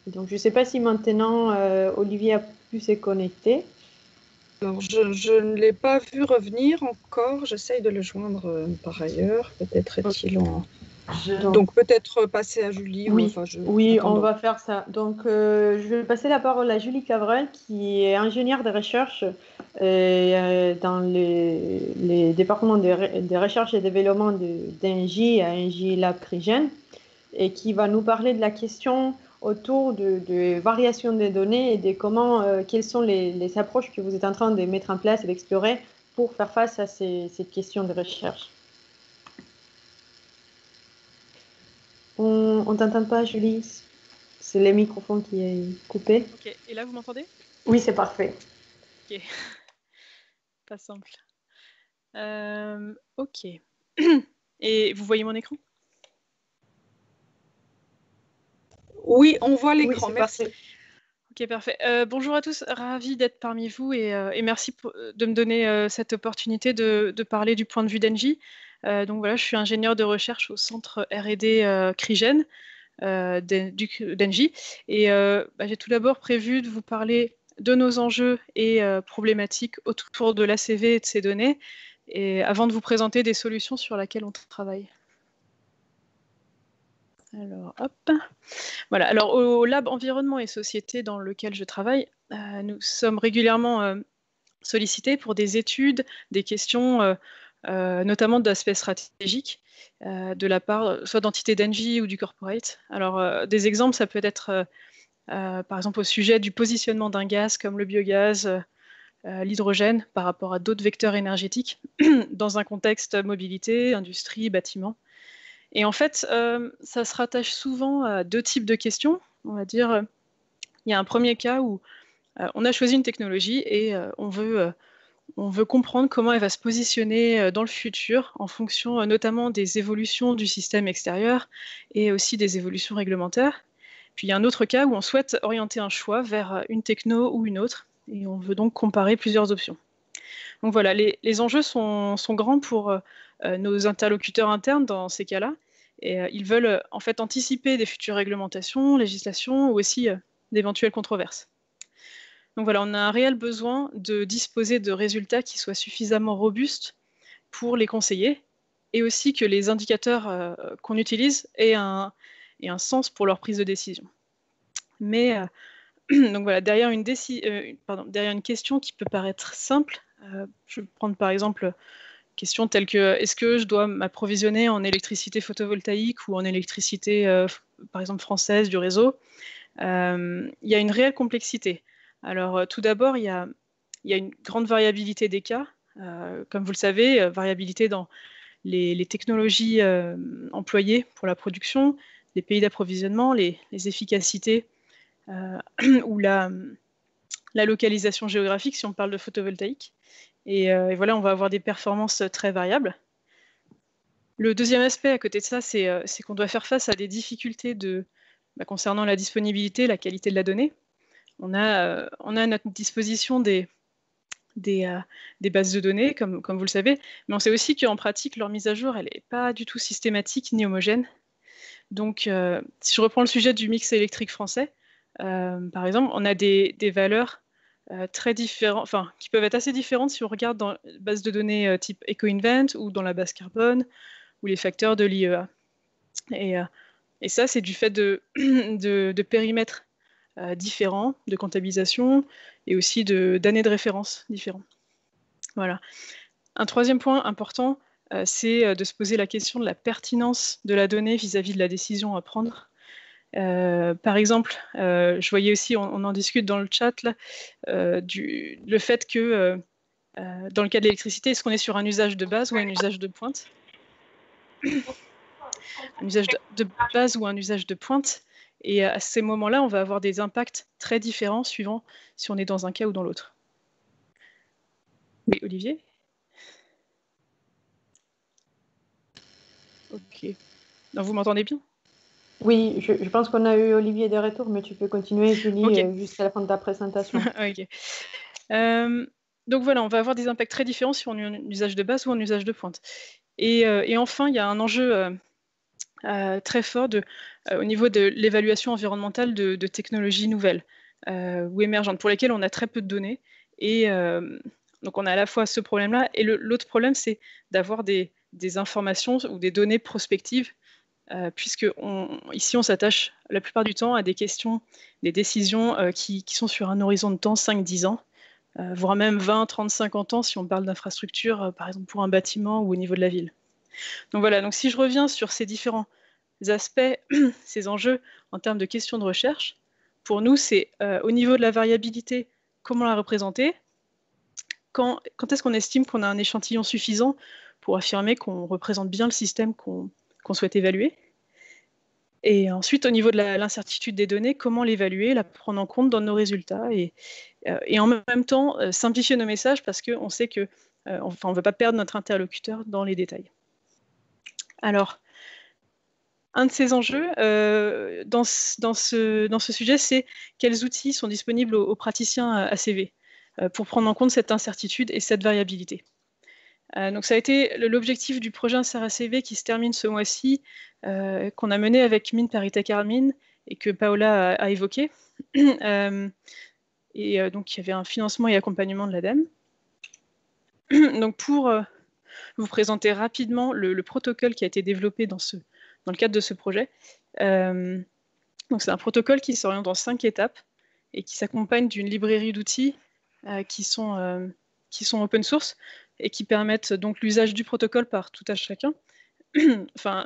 Donc, je ne sais pas si maintenant Olivier a pu se connecter. Alors, je ne l'ai pas vu revenir encore. J'essaye de le joindre par ailleurs. Peut-être est-il en... Donc, peut-être passer à Julie. Oui, on va faire ça. Donc, je vais passer la parole à Julie Cavrel, qui est ingénieure de recherche dans les départements de recherche et développement d'Engie à Engie Lab Crigen, et qui va nous parler de la question autour de variation des données et de comment, quelles sont les approches que vous êtes en train de mettre en place et d'explorer pour faire face à ces questions de recherche. On ne t'entend pas, Julie. C'est le microphone qui est coupé. Ok, et là, vous m'entendez? Oui, c'est parfait. Ok, pas simple. Ok. Et vous voyez mon écran? Oui, on voit l'écran, oui, merci. Parfait. Ok, parfait. Bonjour à tous, ravi d'être parmi vous et merci de me donner cette opportunité de parler du point de vue d'Engie. Donc voilà, je suis ingénieure de recherche au centre R&D Crigen. d'Engie. Et j'ai tout d'abord prévu de vous parler de nos enjeux et problématiques autour de l'ACV et de ces données, et avant de vous présenter des solutions sur lesquelles on travaille. Alors, hop. Voilà. Alors, au Lab Environnement et Société dans lequel je travaille, nous sommes régulièrement sollicités pour des études, des questions, notamment d'aspects stratégiques, de la part soit d'entités d'Engie ou du corporate. Alors, des exemples, ça peut être, par exemple, au sujet du positionnement d'un gaz comme le biogaz, l'hydrogène par rapport à d'autres vecteurs énergétiques dans un contexte mobilité, industrie, bâtiment. Et en fait, ça se rattache souvent à deux types de questions. On va dire, il y a un premier cas où on a choisi une technologie et on veut comprendre comment elle va se positionner dans le futur en fonction notamment des évolutions du système extérieur et aussi des évolutions réglementaires. Puis il y a un autre cas où on souhaite orienter un choix vers une techno ou une autre et on veut donc comparer plusieurs options. Donc voilà, les enjeux sont grands pour nos interlocuteurs internes dans ces cas-là. Et ils veulent en fait anticiper des futures réglementations, législations ou aussi d'éventuelles controverses. Donc voilà, on a un réel besoin de disposer de résultats qui soient suffisamment robustes pour les conseiller et aussi que les indicateurs qu'on utilise aient un sens pour leur prise de décision. Mais donc voilà, derrière une question qui peut paraître simple, je vais prendre par exemple questions telles que est-ce que je dois m'approvisionner en électricité photovoltaïque ou en électricité, par exemple, française du réseau. Il y a une réelle complexité. Alors, tout d'abord, il y a une grande variabilité des cas. Comme vous le savez, variabilité dans les technologies employées pour la production, les pays d'approvisionnement, les efficacités ou la localisation géographique, si on parle de photovoltaïque. Et voilà, on va avoir des performances très variables. Le deuxième aspect à côté de ça, c'est qu'on doit faire face à des difficultés concernant la disponibilité, la qualité de la donnée. On a à notre disposition des bases de données, comme vous le savez, mais on sait aussi qu'en pratique, leur mise à jour, elle n'est pas du tout systématique ni homogène. Donc, si je reprends le sujet du mix électrique français, par exemple, on a des valeurs très différents, qui peuvent être assez différentes si on regarde dans la base de données type EcoInvent ou dans la base carbone ou les facteurs de l'IEA. Et ça, c'est du fait de périmètres différents, de comptabilisation et aussi d'années de référence différents. Voilà. Un troisième point important, c'est de se poser la question de la pertinence de la donnée vis-à-vis de la décision à prendre. Par exemple, je voyais aussi, on en discute dans le chat, là, le fait que dans le cas de l'électricité, est-ce qu'on est sur un usage de base ou un usage de pointe? Un usage de base ou un usage de pointe. Et à ces moments-là, on va avoir des impacts très différents suivant si on est dans un cas ou dans l'autre. Oui, Olivier? Ok. Donc, vous m'entendez bien? Oui, je pense qu'on a eu Olivier de retour, mais tu peux continuer, Julie, okay. Jusqu'à la fin de ta présentation. Ok. Donc voilà, on va avoir des impacts très différents si on a un usage de base ou un usage de pointe. Et enfin, il y a un enjeu très fort au niveau de l'évaluation environnementale de technologies nouvelles ou émergentes, pour lesquelles on a très peu de données. Et donc on a à la fois ce problème-là, et l'autre problème, c'est d'avoir des informations ou des données prospectives, puisque ici, on s'attache la plupart du temps à des questions, des décisions qui sont sur un horizon de temps 5-10 ans, voire même 20, 30, 50 ans si on parle d'infrastructures, par exemple pour un bâtiment ou au niveau de la ville. Donc voilà, donc si je reviens sur ces différents aspects, ces enjeux en termes de questions de recherche, pour nous, c'est au niveau de la variabilité, comment la représenter, quand est-ce qu'on estime qu'on a un échantillon suffisant pour affirmer qu'on représente bien le système qu'on souhaite évaluer. Et ensuite, au niveau de l'incertitude des données, comment l'évaluer, la prendre en compte dans nos résultats et en même temps simplifier nos messages parce qu'on sait que on ne veut pas perdre notre interlocuteur dans les détails. Alors, un de ces enjeux dans ce sujet, c'est quels outils sont disponibles aux praticiens ACV pour prendre en compte cette incertitude et cette variabilité. Donc ça a été l'objectif du projet InsérACV qui se termine ce mois-ci, qu'on a mené avec Mines ParisTech Armin et que Paola a évoqué. Donc il y avait un financement et accompagnement de l'ADEME. Donc pour vous présenter rapidement le protocole qui a été développé dans le cadre de ce projet. Donc c'est un protocole qui s'oriente en 5 étapes et qui s'accompagne d'une librairie d'outils qui sont open source et qui permettent donc l'usage du protocole par tout un chacun, enfin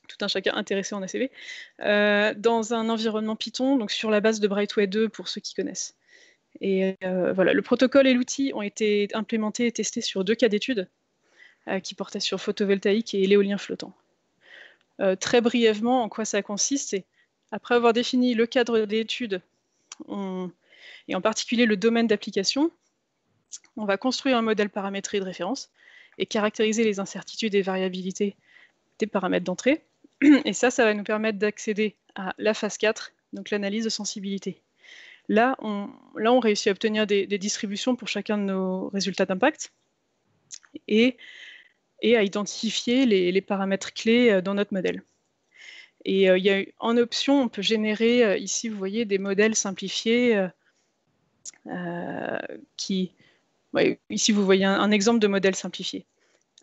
tout un chacun intéressé en ACV, dans un environnement Python, donc sur la base de Brightway 2 pour ceux qui connaissent. Et voilà, le protocole et l'outil ont été implémentés et testés sur 2 cas d'études qui portaient sur photovoltaïque et l'éolien flottant. Très brièvement, en quoi ça consiste, c'est après avoir défini le cadre d'études et en particulier le domaine d'application, on va construire un modèle paramétré de référence et caractériser les incertitudes et variabilités des paramètres d'entrée. Et ça va nous permettre d'accéder à la phase 4, donc l'analyse de sensibilité. Là, on réussit à obtenir des distributions pour chacun de nos résultats d'impact et à identifier les paramètres clés dans notre modèle. Et en option, on peut générer, ici vous voyez, des modèles simplifiés ici vous voyez un exemple de modèle simplifié.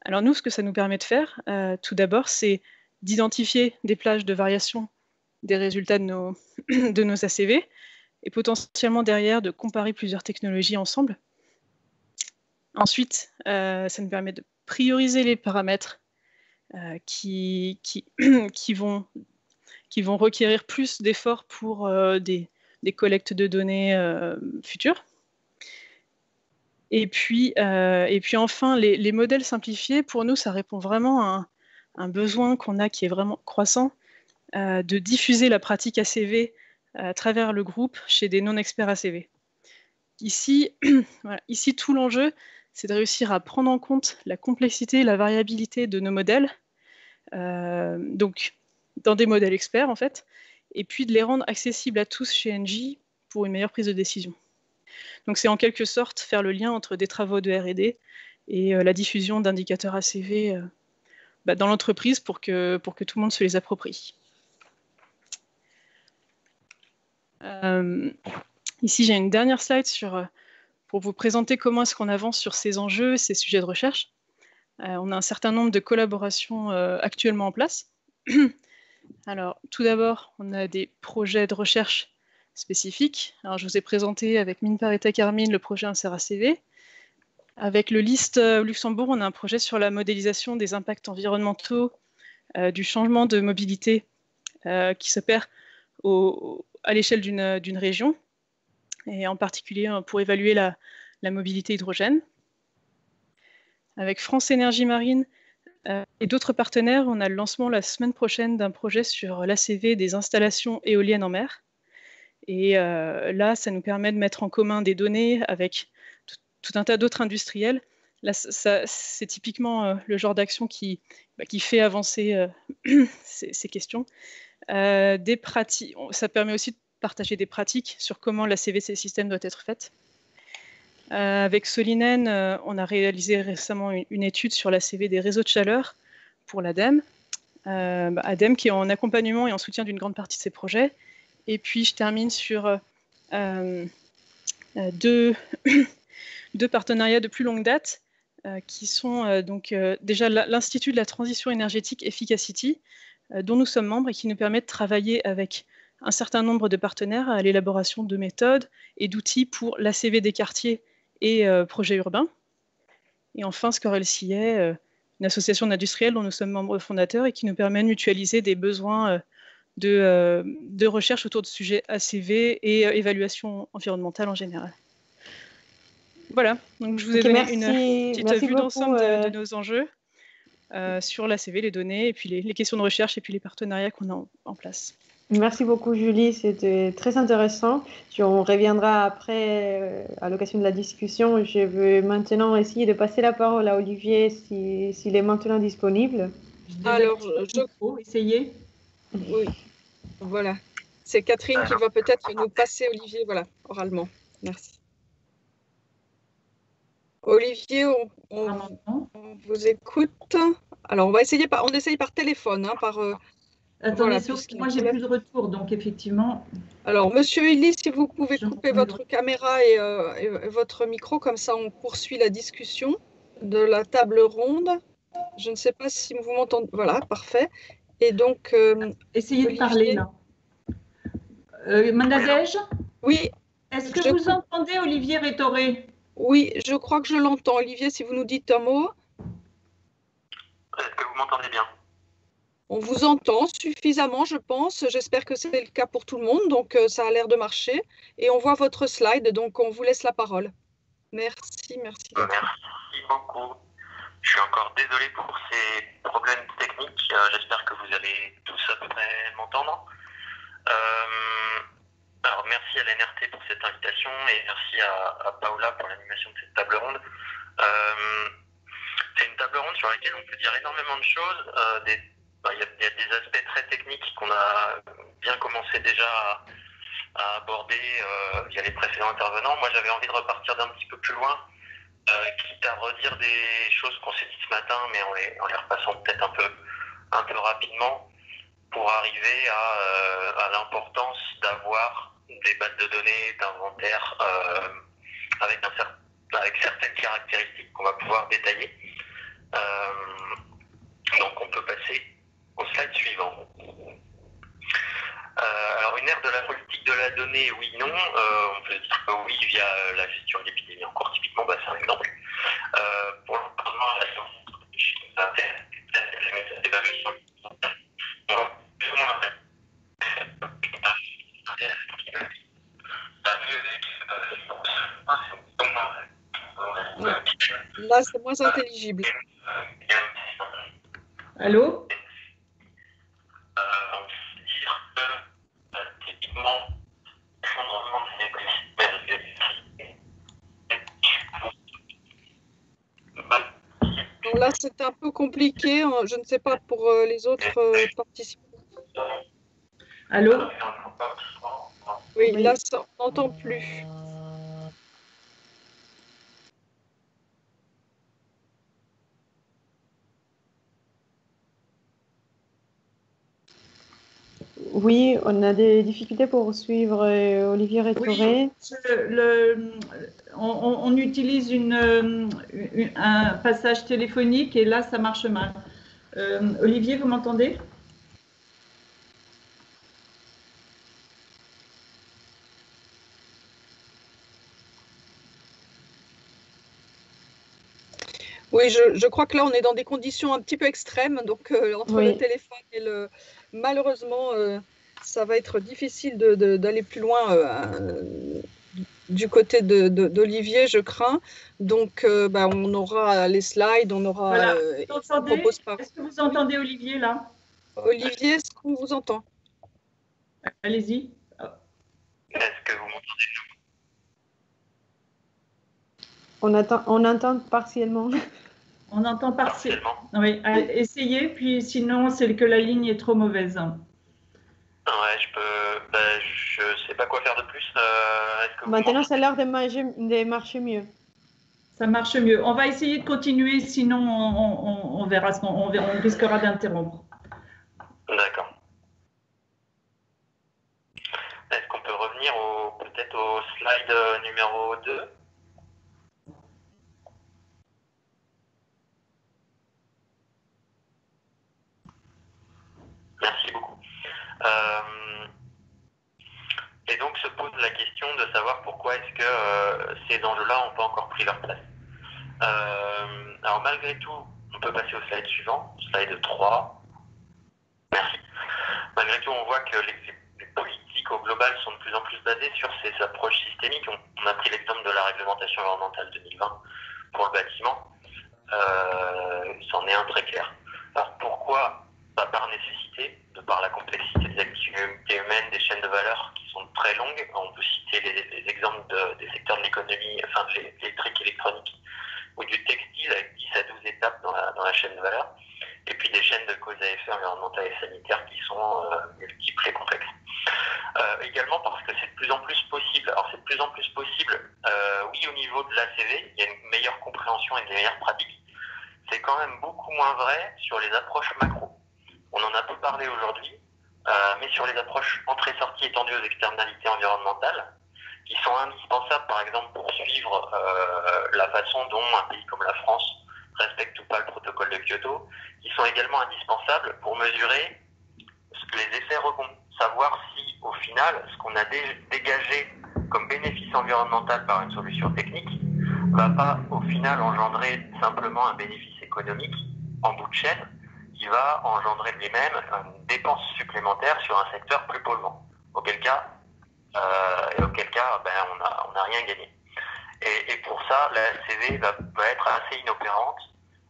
Alors nous, ce que ça nous permet de faire, tout d'abord, c'est d'identifier des plages de variation des résultats de nos ACV et potentiellement derrière de comparer plusieurs technologies ensemble. Ensuite, ça nous permet de prioriser les paramètres qui vont requérir plus d'efforts pour des collectes de données futures. Et puis enfin, les modèles simplifiés, pour nous, ça répond vraiment à un besoin qu'on a qui est vraiment croissant, de diffuser la pratique ACV à travers le groupe chez des non-experts ACV. Ici, voilà, ici tout l'enjeu, c'est de réussir à prendre en compte la complexité et la variabilité de nos modèles, donc dans des modèles experts en fait, et puis de les rendre accessibles à tous chez Engie pour une meilleure prise de décision. Donc c'est en quelque sorte faire le lien entre des travaux de R&D et la diffusion d'indicateurs ACV dans l'entreprise pour que tout le monde se les approprie. Ici, j'ai une dernière slide pour vous présenter comment est-ce qu'on avance sur ces enjeux, ces sujets de recherche. On a un certain nombre de collaborations actuellement en place. Alors, tout d'abord, on a des projets de recherche spécifiques. Alors, je vous ai présenté avec Mines ParisTech Armin le projet InsérACV. Avec le LIST Luxembourg, on a un projet sur la modélisation des impacts environnementaux du changement de mobilité qui s'opère à l'échelle d'une région, et en particulier pour évaluer la mobilité hydrogène. Avec France Énergie Marine et d'autres partenaires, on a le lancement la semaine prochaine d'un projet sur l'ACV des installations éoliennes en mer. Et là, ça nous permet de mettre en commun des données avec tout un tas d'autres industriels. Là, c'est typiquement le genre d'action qui fait avancer ces questions. Des pratiques, ça permet aussi de partager des pratiques sur comment l'ACV de ces systèmes doit être faite. Avec Solinen, on a réalisé récemment une étude sur l'ACV des réseaux de chaleur pour l'ADEME. ADEME qui est en accompagnement et en soutien d'une grande partie de ces projets. Et puis je termine sur deux partenariats de plus longue date qui sont déjà l'Institut de la transition énergétique Efficacity, dont nous sommes membres et qui nous permet de travailler avec un certain nombre de partenaires à l'élaboration de méthodes et d'outils pour l'ACV des quartiers et projets urbains. Et enfin, Scorel CIE, une association d'industriels dont nous sommes membres fondateurs et qui nous permet de mutualiser des besoins de recherche autour de sujets ACV et évaluation environnementale en général. Voilà, donc je vous ai donné une petite vue d'ensemble de nos enjeux sur l'ACV, les données, et puis les questions de recherche, et puis les partenariats qu'on a en place. Merci beaucoup Julie, c'était très intéressant. On reviendra après à l'occasion de la discussion. Je veux maintenant essayer de passer la parole à Olivier s'il est maintenant disponible. Alors, je peux essayer. Oui, voilà. C'est Catherine qui va peut-être nous passer Olivier, voilà, oralement. Merci. Olivier, on vous écoute. Alors, on essaye par téléphone. Hein, Attendez, sauf que moi, j'ai plus de retour, donc effectivement. Alors, Monsieur Illy, si vous pouvez couper votre caméra et votre micro, comme ça, on poursuit la discussion de la table ronde. Je ne sais pas si vous m'entendez. Voilà, parfait. Et donc, essayez de parler, là. Nadège ? Oui. Est-ce que vous entendez Olivier Rétoré ? Oui, je crois que je l'entends. Olivier, si vous nous dites un mot. Est-ce que vous m'entendez bien ? On vous entend suffisamment, je pense. J'espère que c'est le cas pour tout le monde. Donc, ça a l'air de marcher. Et on voit votre slide. Donc, on vous laisse la parole. Merci. Merci beaucoup. Je suis encore désolé pour ces problèmes techniques. J'espère que vous allez tous à peu près m'entendre. Alors, merci à l'NRT pour cette invitation et merci à Paola pour l'animation de cette table ronde. C'est une table ronde sur laquelle on peut dire énormément de choses. Il y a des aspects très techniques qu'on a bien commencé déjà à aborder via les précédents intervenants. Moi, j'avais envie de repartir d'un petit peu plus loin, quitte à redire des choses qu'on s'est dit ce matin, mais en les repassant peut-être un peu rapidement, pour arriver à l'importance d'avoir des bases de données, d'inventaire avec certaines caractéristiques qu'on va pouvoir détailler. Donc on peut passer au slide suivant. Alors une ère de la politique de la donnée, oui, non. On peut dire que oui via la gestion de l'épidémie en cours, typiquement, c'est un exemple. Pour l'encadrement de la science, la méthode d'évaluation. Là, c'est moins intelligible. Allô ? Là, c'est un peu compliqué. Je ne sais pas pour les autres participants. Allô ? Oui, là, on n'entend plus. Oui, on a des difficultés pour suivre Olivier Rétoré. Oui, on utilise un passage téléphonique et là, ça marche mal. Olivier, vous m'entendez ? Oui, je crois que là, on est dans des conditions un petit peu extrêmes. Donc, entre le téléphone et malheureusement, ça va être difficile d'aller plus loin du côté d'Olivier, je crains. Donc, on aura les slides, on aura... Voilà. Est-ce que vous entendez Olivier, là ? Olivier, est-ce qu'on vous entend ? Allez-y. Est-ce que vous m'entendez ? On entend partiellement. On entend partiellement. Oui, essayez, puis sinon, c'est que la ligne est trop mauvaise. Ouais, je sais pas quoi faire de plus. Maintenant, ça a l'air de marcher mieux. Ça marche mieux. On va essayer de continuer, sinon on verra on risquera d'interrompre. D'accord. Est-ce qu'on peut revenir peut-être au slide numéro 2 ? Merci beaucoup. Et donc se pose la question de savoir pourquoi est-ce que ces enjeux-là n'ont pas encore pris leur place. Alors malgré tout, on peut passer au slide suivant, slide 3. Merci. Malgré tout, on voit que les politiques au global sont de plus en plus basées sur ces approches systémiques. On a pris l'exemple de la réglementation environnementale 2020 pour le bâtiment. C'en est un très clair. Alors pourquoi ? Par nécessité, de par la complexité des activités humaines, des chaînes de valeur qui sont très longues. On peut citer les exemples des secteurs de l'économie, enfin de l'électrique, électronique ou du textile avec 10 à 12 étapes dans la chaîne de valeur. Et puis des chaînes de cause à effet environnementales et sanitaires qui sont multiples et complexes. Également parce que c'est de plus en plus possible. Alors c'est de plus en plus possible, oui, au niveau de l'ACV, il y a une meilleure compréhension solutions et des meilleures pratiques. C'est quand même beaucoup moins vrai sur les approches macro. On en a peu parlé aujourd'hui, mais sur les approches entrée-sortie étendues aux externalités environnementales, qui sont indispensables par exemple pour suivre la façon dont un pays comme la France respecte ou pas le protocole de Kyoto, qui sont également indispensables pour mesurer les effets rebonds, savoir si au final ce qu'on a dégagé comme bénéfice environnemental par une solution technique va pas au final engendrer simplement un bénéfice économique en bout de chaîne qui va engendrer lui-même une dépense supplémentaire sur un secteur plus polluant. Auquel cas, on n'a rien gagné. Et pour ça, la LCV va être assez inopérante,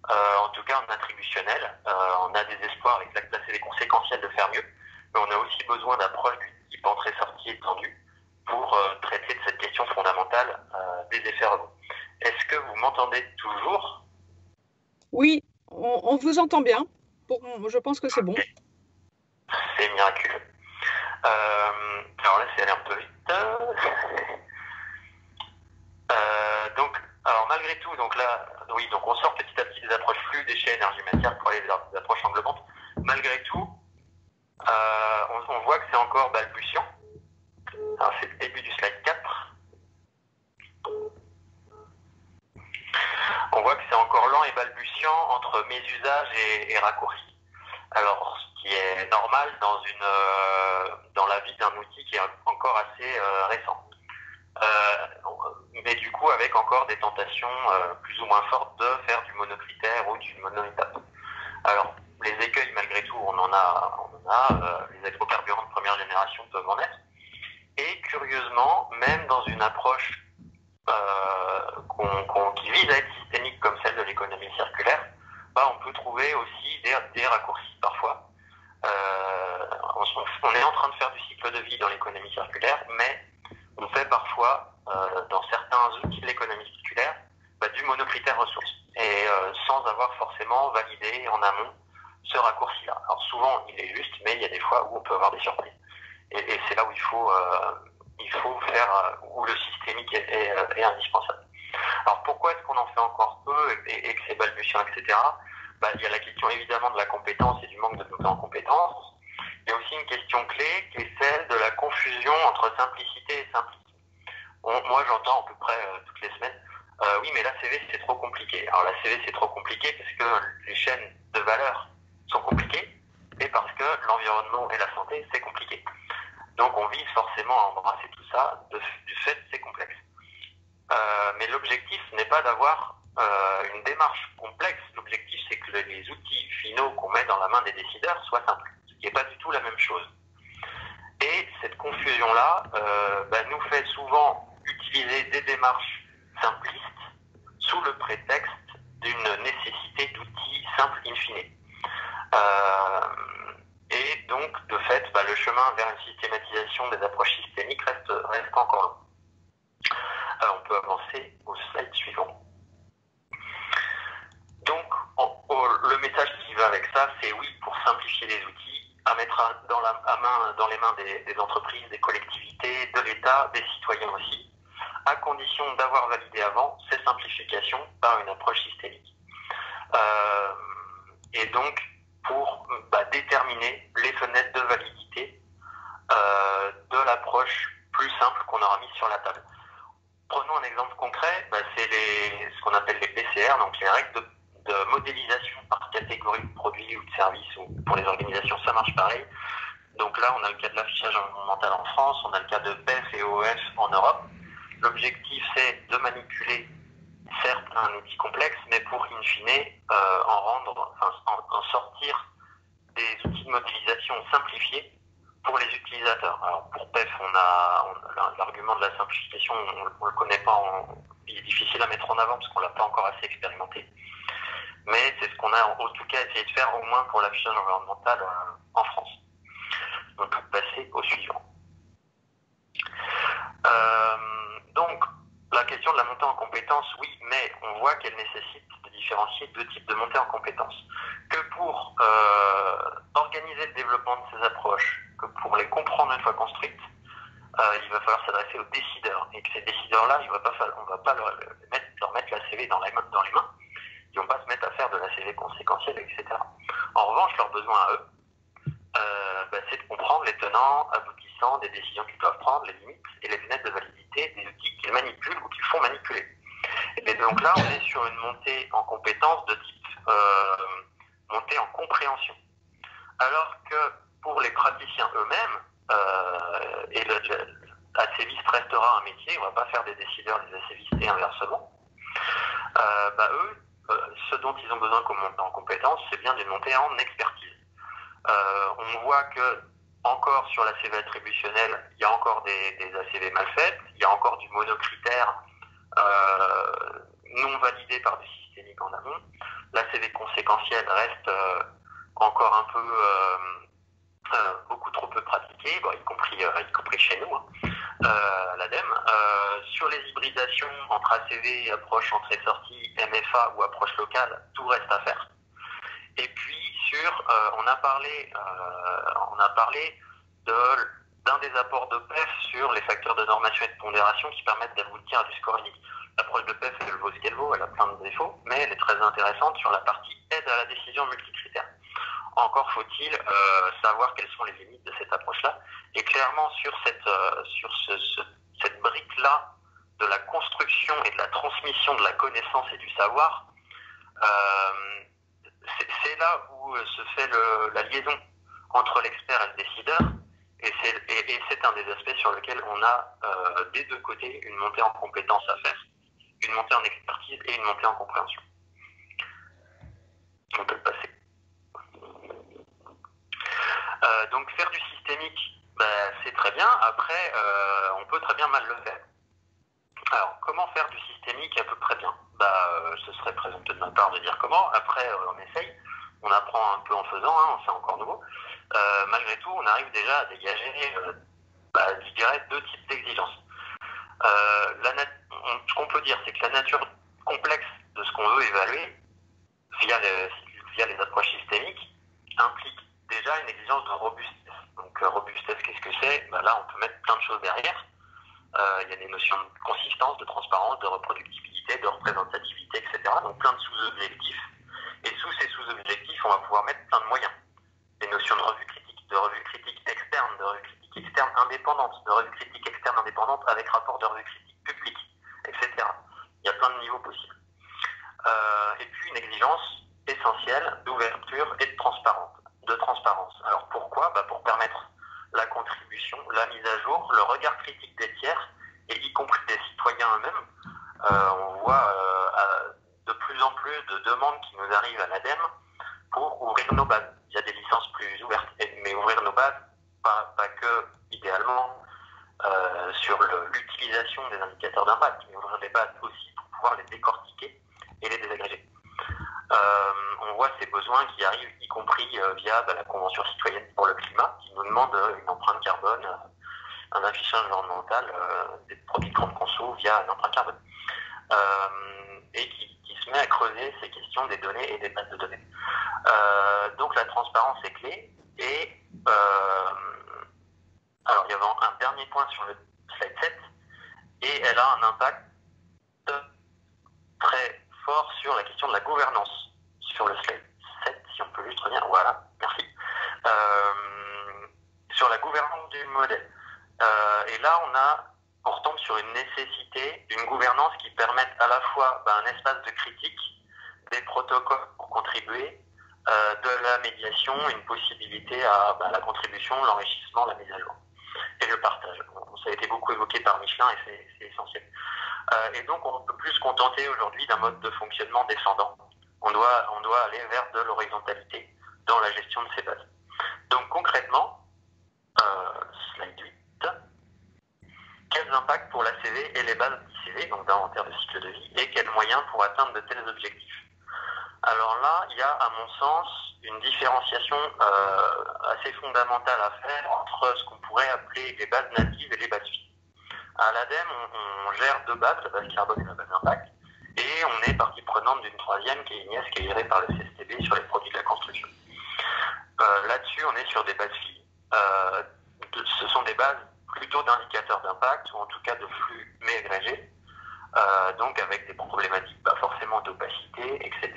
en tout cas en attributionnel. On a des espoirs avec la LCV conséquentielle de faire mieux, mais on a aussi besoin d'approches du type entrée-sortie étendue pour traiter de cette question fondamentale des effets rebonds. Est-ce que vous m'entendez toujours? Oui, on vous entend bien. Je pense que c'est bon. C'est miraculeux. Alors là, c'est allé un peu vite. Alors malgré tout, donc là, oui, donc on sort petit à petit des approches flux, déchets, énergie, matière pour aller vers des approches englobantes. Malgré tout, on voit que c'est encore balbutiant. Alors c'est le début du slide 4. On voit que c'est encore lent et balbutiant entre mes usages et raccourcis. Alors, ce qui est normal dans la vie d'un outil qui est encore assez récent. Mais du coup, avec encore des tentations plus ou moins fortes de faire du monocritère ou du monoétape. Alors, les écueils, malgré tout, on en a. Les agrocarburants de première génération peuvent en être. Et curieusement, même dans une approche qui vise à être systémique comme celle de l'économie circulaire, on peut trouver aussi des raccourcis parfois. On est en train de faire du cycle de vie dans l'économie circulaire, mais on fait parfois, dans certains outils de l'économie circulaire, du monocritère ressources, et sans avoir forcément validé en amont ce raccourci-là. Alors souvent, il est juste, mais il y a des fois où on peut avoir des surprises. Et c'est là où il faut faire, où le systémique est indispensable. Alors pourquoi est-ce qu'on en fait encore peu et que c'est balbutiant, etc. Il y a la question évidemment de la compétence et du manque de montée en compétences. Il y a aussi une question clé qui est celle de la confusion entre simplicité et simplicité. Moi j'entends à peu près toutes les semaines, oui mais la CV c'est trop compliqué. Alors la CV c'est trop compliqué parce que les chaînes de valeur sont compliquées et parce que l'environnement et la santé c'est compliqué. Donc on vise forcément à embrasser tout ça du fait que c'est complexe. Mais l'objectif n'est pas d'avoir une démarche complexe. L'objectif c'est que les outils finaux qu'on met dans la main des décideurs soient simples, ce qui n'est pas du tout la même chose. Et cette confusion-là nous fait souvent utiliser des démarches simplistes sous le prétexte d'une nécessité d'outils simples in fine. Et donc, de fait, le chemin vers une systématisation des approches systémiques reste encore long. Alors, on peut avancer au slide suivant. Donc, le message qui va avec ça, c'est oui, pour simplifier les outils, à mettre dans les mains des entreprises, des collectivités, de l'État, des citoyens aussi, à condition d'avoir validé avant ces simplifications par une approche systémique. Et donc, pour déterminer les fenêtres de validité de l'approche plus simple qu'on aura mise sur la table. Prenons un exemple concret, c'est ce qu'on appelle les PCR, donc les règles de modélisation par catégorie de produits ou de services, ou pour les organisations ça marche pareil. Donc là on a le cas de l'affichage environnemental en France, on a le cas de PEF et OEF en Europe. L'objectif c'est de manipuler certes un outil complexe, mais pour in fine en sortir des outils de modélisation simplifiés pour les utilisateurs. Alors pour PEF, l'argument de la simplification, on ne le connaît pas, il est difficile à mettre en avant parce qu'on ne l'a pas encore assez expérimenté. Mais c'est ce qu'on a en tout cas essayé de faire au moins pour l'affichage environnemental en France. On peut passer au suivant. Donc, la question de la montée en compétences, oui, mais on voit qu'elle nécessite de différencier deux types de montée en compétences. Que pour organiser le développement de ces approches, que pour les comprendre une fois construites, il va falloir s'adresser aux décideurs. Et que ces décideurs-là, on ne va pas les mettre leur mettre l'ACV dans les mains. Ils ne vont pas se mettre à faire de l'ACV conséquentielle, etc. En revanche, leur besoin à eux, c'est de comprendre les tenants, aboutissants des décisions qu'ils doivent prendre, les limites et les fenêtres de validité des outils qu'ils manipulent ou qu'ils font manipuler. Et donc là, on est sur une montée en compétences de type montée en compréhension. Alors que pour les praticiens eux-mêmes, et l'ACViste restera un métier, on ne va pas faire des décideurs, des ACVistes et inversement, eux, ce dont ils ont besoin comme montée en compétences, c'est bien d'une montée en expertise. On voit que encore sur l'ACV attributionnel, il y a encore des ACV mal faites, il y a encore du monocritère non validé par du systémique en amont. L'ACV conséquentiel reste encore un peu beaucoup trop peu pratiqué, y compris chez nous, à l'ADEME. Sur les hybridations entre ACV, approche entrée-sortie, MFA ou approche locale, tout reste à faire. Et puis on a parlé d'un des apports de PEF sur les facteurs de normation et de pondération qui permettent d'aboutir à du score unique. L'approche de PEF, elle vaut ce qu'elle vaut, elle a plein de défauts, mais elle est très intéressante sur la partie aide à la décision multicritère. Encore faut-il savoir quelles sont les limites de cette approche-là. Et clairement, sur cette brique-là de la construction et de la transmission de la connaissance et du savoir, c'est là où se fait la liaison entre l'expert et le décideur, et c'est un des aspects sur lequel on a des deux côtés une montée en compétence à faire, une montée en expertise et une montée en compréhension. On peut le passer. Donc faire du systémique, c'est très bien. Après, on peut très bien mal le faire. Alors, comment faire du systémique à peu près bien? Ce serait présomptueux de ma part de dire comment. Après, on essaye. On apprend un peu en faisant, c'est encore nouveau. Malgré tout, on arrive déjà à dégager, je dirais, deux types d'exigences. Ce qu'on peut dire, c'est que la nature complexe de ce qu'on veut évaluer, via les approches systémiques, implique déjà une exigence de robustesse. Donc, robustesse, qu'est-ce que c'est? Là, on peut mettre plein de choses derrière. Il y a des notions de consistance, de transparence, de reproductibilité, de représentativité, etc. Donc plein de sous-objectifs. Et sous ces sous-objectifs, on va pouvoir mettre plein de moyens. Des notions de revue critique externe, de revue critique externe indépendante, de revue critique externe indépendante avec rapport de revue critique publique, etc. Il y a plein de niveaux possibles. Et puis une exigence essentielle d'ouverture et de transparence. Alors pourquoi? Pour permettre la contribution, la mise à jour, le regard critique des tiers, et y compris des citoyens eux-mêmes. On voit de plus en plus de demandes qui nous arrivent à l'ADEME pour ouvrir nos bases. Il y a des licences plus ouvertes, mais ouvrir nos bases, pas que idéalement sur l'utilisation des indicateurs d'impact, mais ouvrir les bases aussi pour pouvoir les décortiquer et les désagréger. On voit ces besoins qui arrivent, y compris via la Convention citoyenne pour le climat, qui nous demande une empreinte carbone, un affichage environnemental des produits de grande conso via une empreinte carbone. Et qui se met à creuser ces questions des données et des bases de données. Donc la transparence est clé. Et alors il y avait un dernier point sur le slide 7, et elle a un impact très fort sur la question de la gouvernance. Sur le slide 7, si on peut juste revenir, voilà, merci. Sur la gouvernance du modèle. Et là, on retombe sur une nécessité d'une gouvernance qui permette à la fois un espace de critique, des protocoles pour contribuer, de la médiation, une possibilité à la contribution, l'enrichissement, la mise à jour et le partage. Ça a été beaucoup évoqué par Michelin et c'est essentiel. Et donc, on ne peut plus se contenter aujourd'hui d'un mode de fonctionnement descendant. On doit aller vers de l'horizontalité dans la gestion de ces bases. Donc concrètement, slide 8, quels impacts pour l'ACV et les bases d'ICV, donc d'inventaire de cycle de vie, et quels moyens pour atteindre de tels objectifs? Alors là, il y a à mon sens une différenciation assez fondamentale à faire entre ce qu'on pourrait appeler les bases natives et les bases filles. À l'ADEME, on gère deux bases, la base carbone et la base impact. Et on est partie prenante d'une troisième qui est INES, qui est gérée par le CSTB sur les produits de la construction. Là-dessus, on est sur des bases filles. Ce sont des bases plutôt d'indicateurs d'impact, ou en tout cas de flux mais agrégés. donc avec des problématiques forcément d'opacité, etc.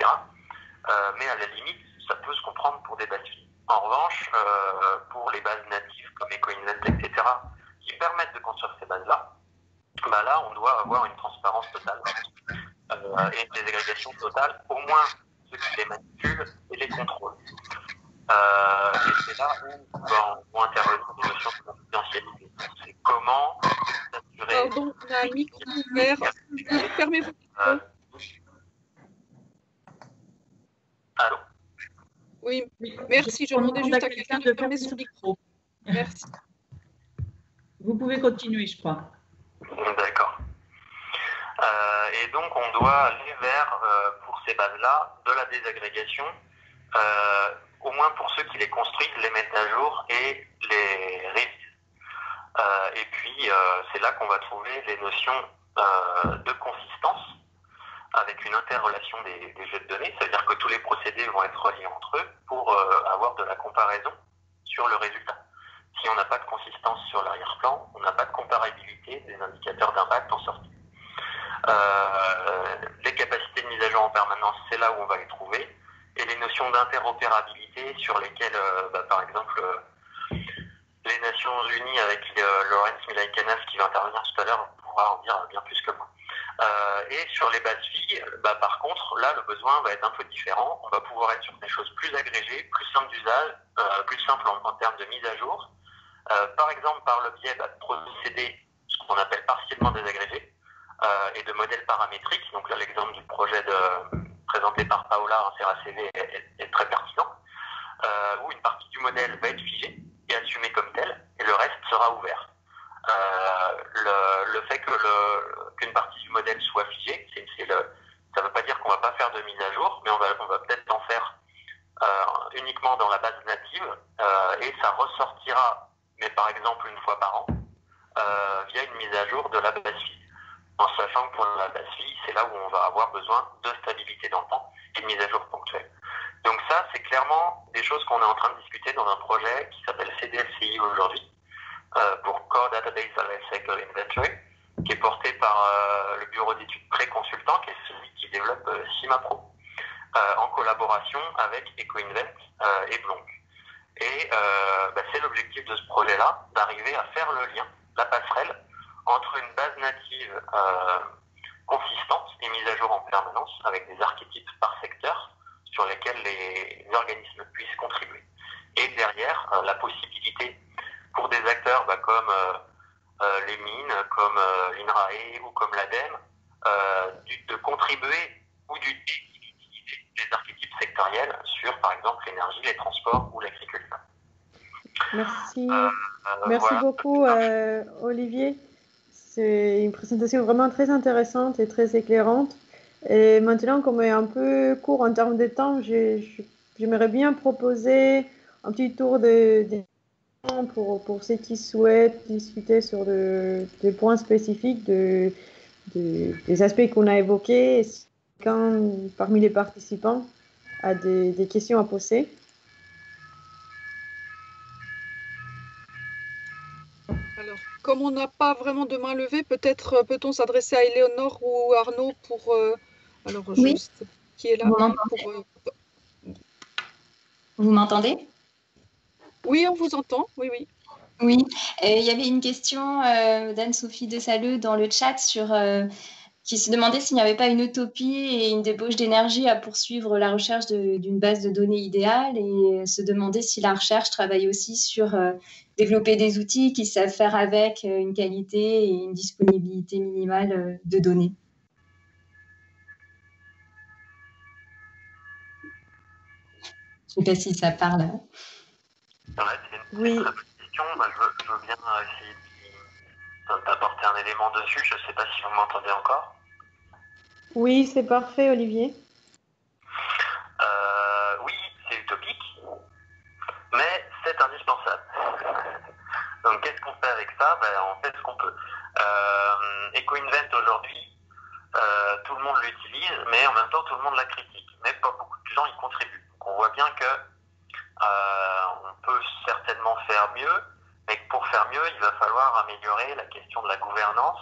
Mais à la limite, ça peut se comprendre pour des bases filles. En revanche, pour les bases natives comme EcoInvent, etc., qui permettent de construire ces bases-là, là, on doit avoir une transparence totale et une désagrégation totale, au moins ceux qui les manipulent et les contrôlent. Et c'est là où vont intervenir des notions de confidentialité. C'est comment s'assurer... Pardon, on a un micro ouvert. Fermez vos micros. Allô? Oui, merci. Je demandais juste à quelqu'un de fermer son micro. Merci. Vous pouvez continuer, je crois. D'accord. Et donc, on doit aller vers, pour ces bases-là, de la désagrégation, au moins pour ceux qui les construisent, les mettent à jour et les révisent. Et puis, c'est là qu'on va trouver les notions de consistance, avec une interrelation des jeux de données, c'est-à-dire que tous les procédés vont être reliés entre eux pour avoir de la comparaison sur le résultat. Si on n'a pas de consistance sur l'arrière-plan, on n'a pas de comparabilité des indicateurs d'impact en sortie. Les capacités de mise à jour en permanence, c'est là où on va les trouver. Et les notions d'interopérabilité sur lesquelles, par exemple, les Nations Unies avec Lawrence Milaikanas qui va intervenir tout à l'heure pourra en dire bien plus que moi. Et sur les bases filles, par contre, là, le besoin va être un peu différent. On va pouvoir être sur des choses plus agrégées, plus simples d'usage, plus simples en termes de mise à jour. Par exemple, par le biais de procédés, ce qu'on appelle partiellement désagrégés, et de modèles paramétriques. Donc là, l'exemple du projet présenté par Paola en CRACV est très pertinent, où une partie du modèle va être figée et assumée comme telle, et le reste sera ouvert. Le fait qu'une partie du modèle soit figée, ça ne veut pas dire qu'on ne va pas faire de mise à jour, mais on va peut-être en faire uniquement dans la base native, et ça ressortira, mais par exemple une fois par an, via une mise à jour de la base fille. En sachant que pour la base fille, c'est là où on va avoir besoin de stabilité dans le temps et de mise à jour ponctuelle. Donc ça, c'est clairement des choses qu'on est en train de discuter dans un projet qui s'appelle CDLCI aujourd'hui, pour Core Database Lifecycle Inventory, qui est porté par le bureau d'études pré-consultant, qui est celui qui développe CIMAPRO, en collaboration avec EcoInvent et Blonk. Et c'est l'objectif de ce projet-là, d'arriver à faire le lien, la passerelle, entre une base native consistante et mise à jour en permanence, avec des archétypes par secteur, sur lesquels les organismes puissent contribuer. Et derrière, la possibilité pour des acteurs comme les mines, comme l'INRAE ou comme l'ADEME, de contribuer ou d'utiliser les archétypes sectoriels sur, par exemple, l'énergie, les transports ou l'agriculture. Merci. Merci beaucoup, Olivier. C'est une présentation vraiment très intéressante et très éclairante. Et maintenant, comme on est un peu court en termes de temps, j'aimerais bien proposer un petit tour pour ceux qui souhaitent discuter sur des points spécifiques des aspects qu'on a évoqués. Si quelqu'un parmi les participants a des questions à poser. Alors, comme on n'a pas vraiment de main levée, peut-être peut-on s'adresser à Éléonore ou Arnaud pour... alors, oui. Qui est là Vous m'entendez? Oui, on vous entend. Oui, oui. Oui, il y avait une question d'Anne-Sophie Dessaleux dans le chat qui se demandait s'il n'y avait pas une utopie et une débauche d'énergie à poursuivre la recherche d'une base de données idéale et se demandait si la recherche travaille aussi sur développer des outils qui savent faire avec une qualité et une disponibilité minimale de données. Je ne sais pas si ça parle. Ouais, c'est une très bonne question. Je veux bien essayer d'apporter un élément dessus. Je ne sais pas si vous m'entendez encore. Oui, c'est parfait, Olivier. Oui, c'est utopique, mais c'est indispensable. Donc, qu'est-ce qu'on fait avec ça? On fait ce qu'on peut. EcoInvent aujourd'hui, tout le monde l'utilise, mais en même temps, tout le monde la critique. Mais pas beaucoup de gens y contribuent. Donc, on voit bien que on peut certainement faire mieux, mais que pour faire mieux, il va falloir améliorer la question de la gouvernance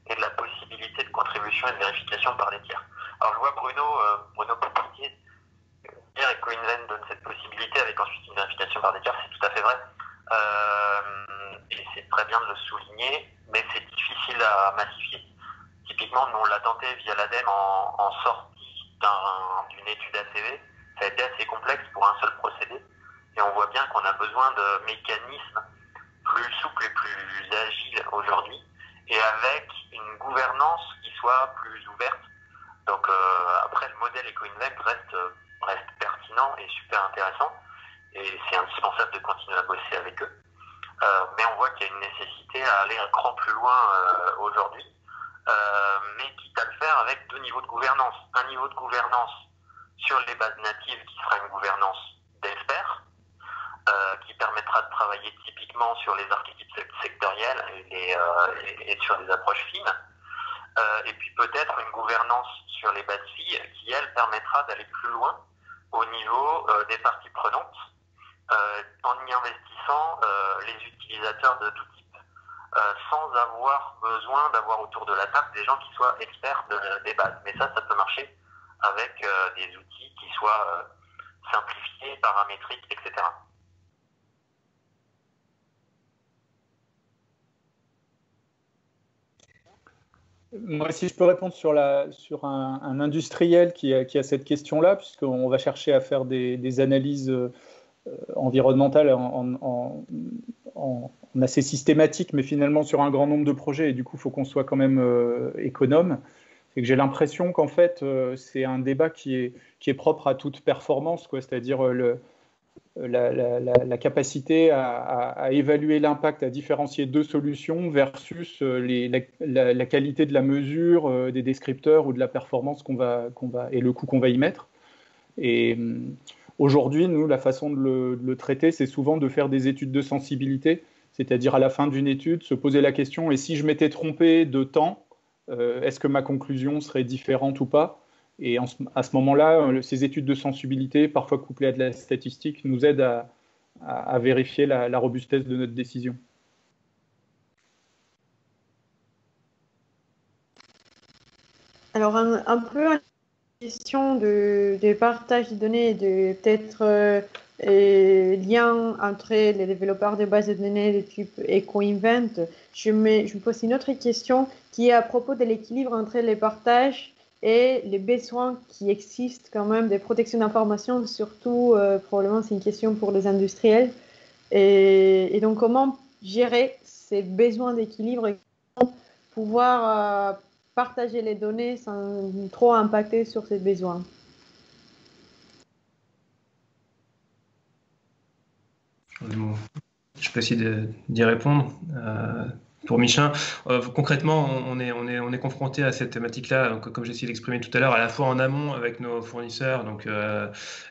et de la possibilité de contribution et de vérification par les tiers. Alors je vois Bruno Potier dire et CoInvent donne cette possibilité avec ensuite une vérification par des tiers, c'est tout à fait vrai. Et c'est très bien de le souligner, mais c'est difficile à massifier. Typiquement, nous on l'a tenté via l'ADEME en sortie d'une étude ACV. Ça a été assez complexe pour un seul procédé. Et on voit bien qu'on a besoin de mécanismes plus souples et plus agiles aujourd'hui, et avec une gouvernance qui soit plus ouverte. Donc après, le modèle EcoInvent reste pertinent et super intéressant, et c'est indispensable de continuer à bosser avec eux. Mais on voit qu'il y a une nécessité à aller un cran plus loin aujourd'hui, mais quitte à le faire avec 2 niveaux de gouvernance. Un niveau de gouvernance sur les bases natives qui sera une gouvernance d'experts, qui permettra de travailler typiquement sur les archétypes sectoriels et sur des approches fines. Et puis peut-être une gouvernance sur les bases filles qui, elle, permettra d'aller plus loin au niveau des parties prenantes, en y investissant les utilisateurs de tout type, sans avoir besoin d'avoir autour de la table des gens qui soient experts des bases. Mais ça peut marcher avec des outils qui soient simplifiés, paramétriques, etc. Moi, si je peux répondre sur un industriel qui a cette question-là, puisqu'on va chercher à faire des analyses environnementales en assez systématiques, mais finalement sur un grand nombre de projets, et du coup, il faut qu'on soit quand même économe. C'est que j'ai l'impression qu'en fait, c'est un débat qui est propre à toute performance, quoi, c'est-à-dire la capacité à évaluer l'impact, à différencier 2 solutions versus la qualité de la mesure, des descripteurs ou de la performance et le coût qu'on va y mettre. Et aujourd'hui, nous, la façon de le traiter, c'est souvent de faire des études de sensibilité, c'est-à-dire à la fin d'une étude, se poser la question, et si je m'étais trompé de temps, est-ce que ma conclusion serait différente ou pas? Et à ce moment-là, ces études de sensibilité, parfois couplées à de la statistique, nous aident à vérifier la robustesse de notre décision. Alors, un peu la question de partage de données et de peut-être lien entre les développeurs de bases de données de type EcoInvent, je me pose une autre question qui est à propos de l'équilibre entre les partages et les besoins qui existent quand même des protections d'information, surtout probablement c'est une question pour les industriels. Et donc comment gérer ces besoins d'équilibre et comment pouvoir partager les données sans trop impacter sur ces besoins. Je peux essayer d'y répondre. Pour Michelin, concrètement, on est confronté à cette thématique-là, comme j'ai essayé d'exprimer tout à l'heure, à la fois en amont avec nos fournisseurs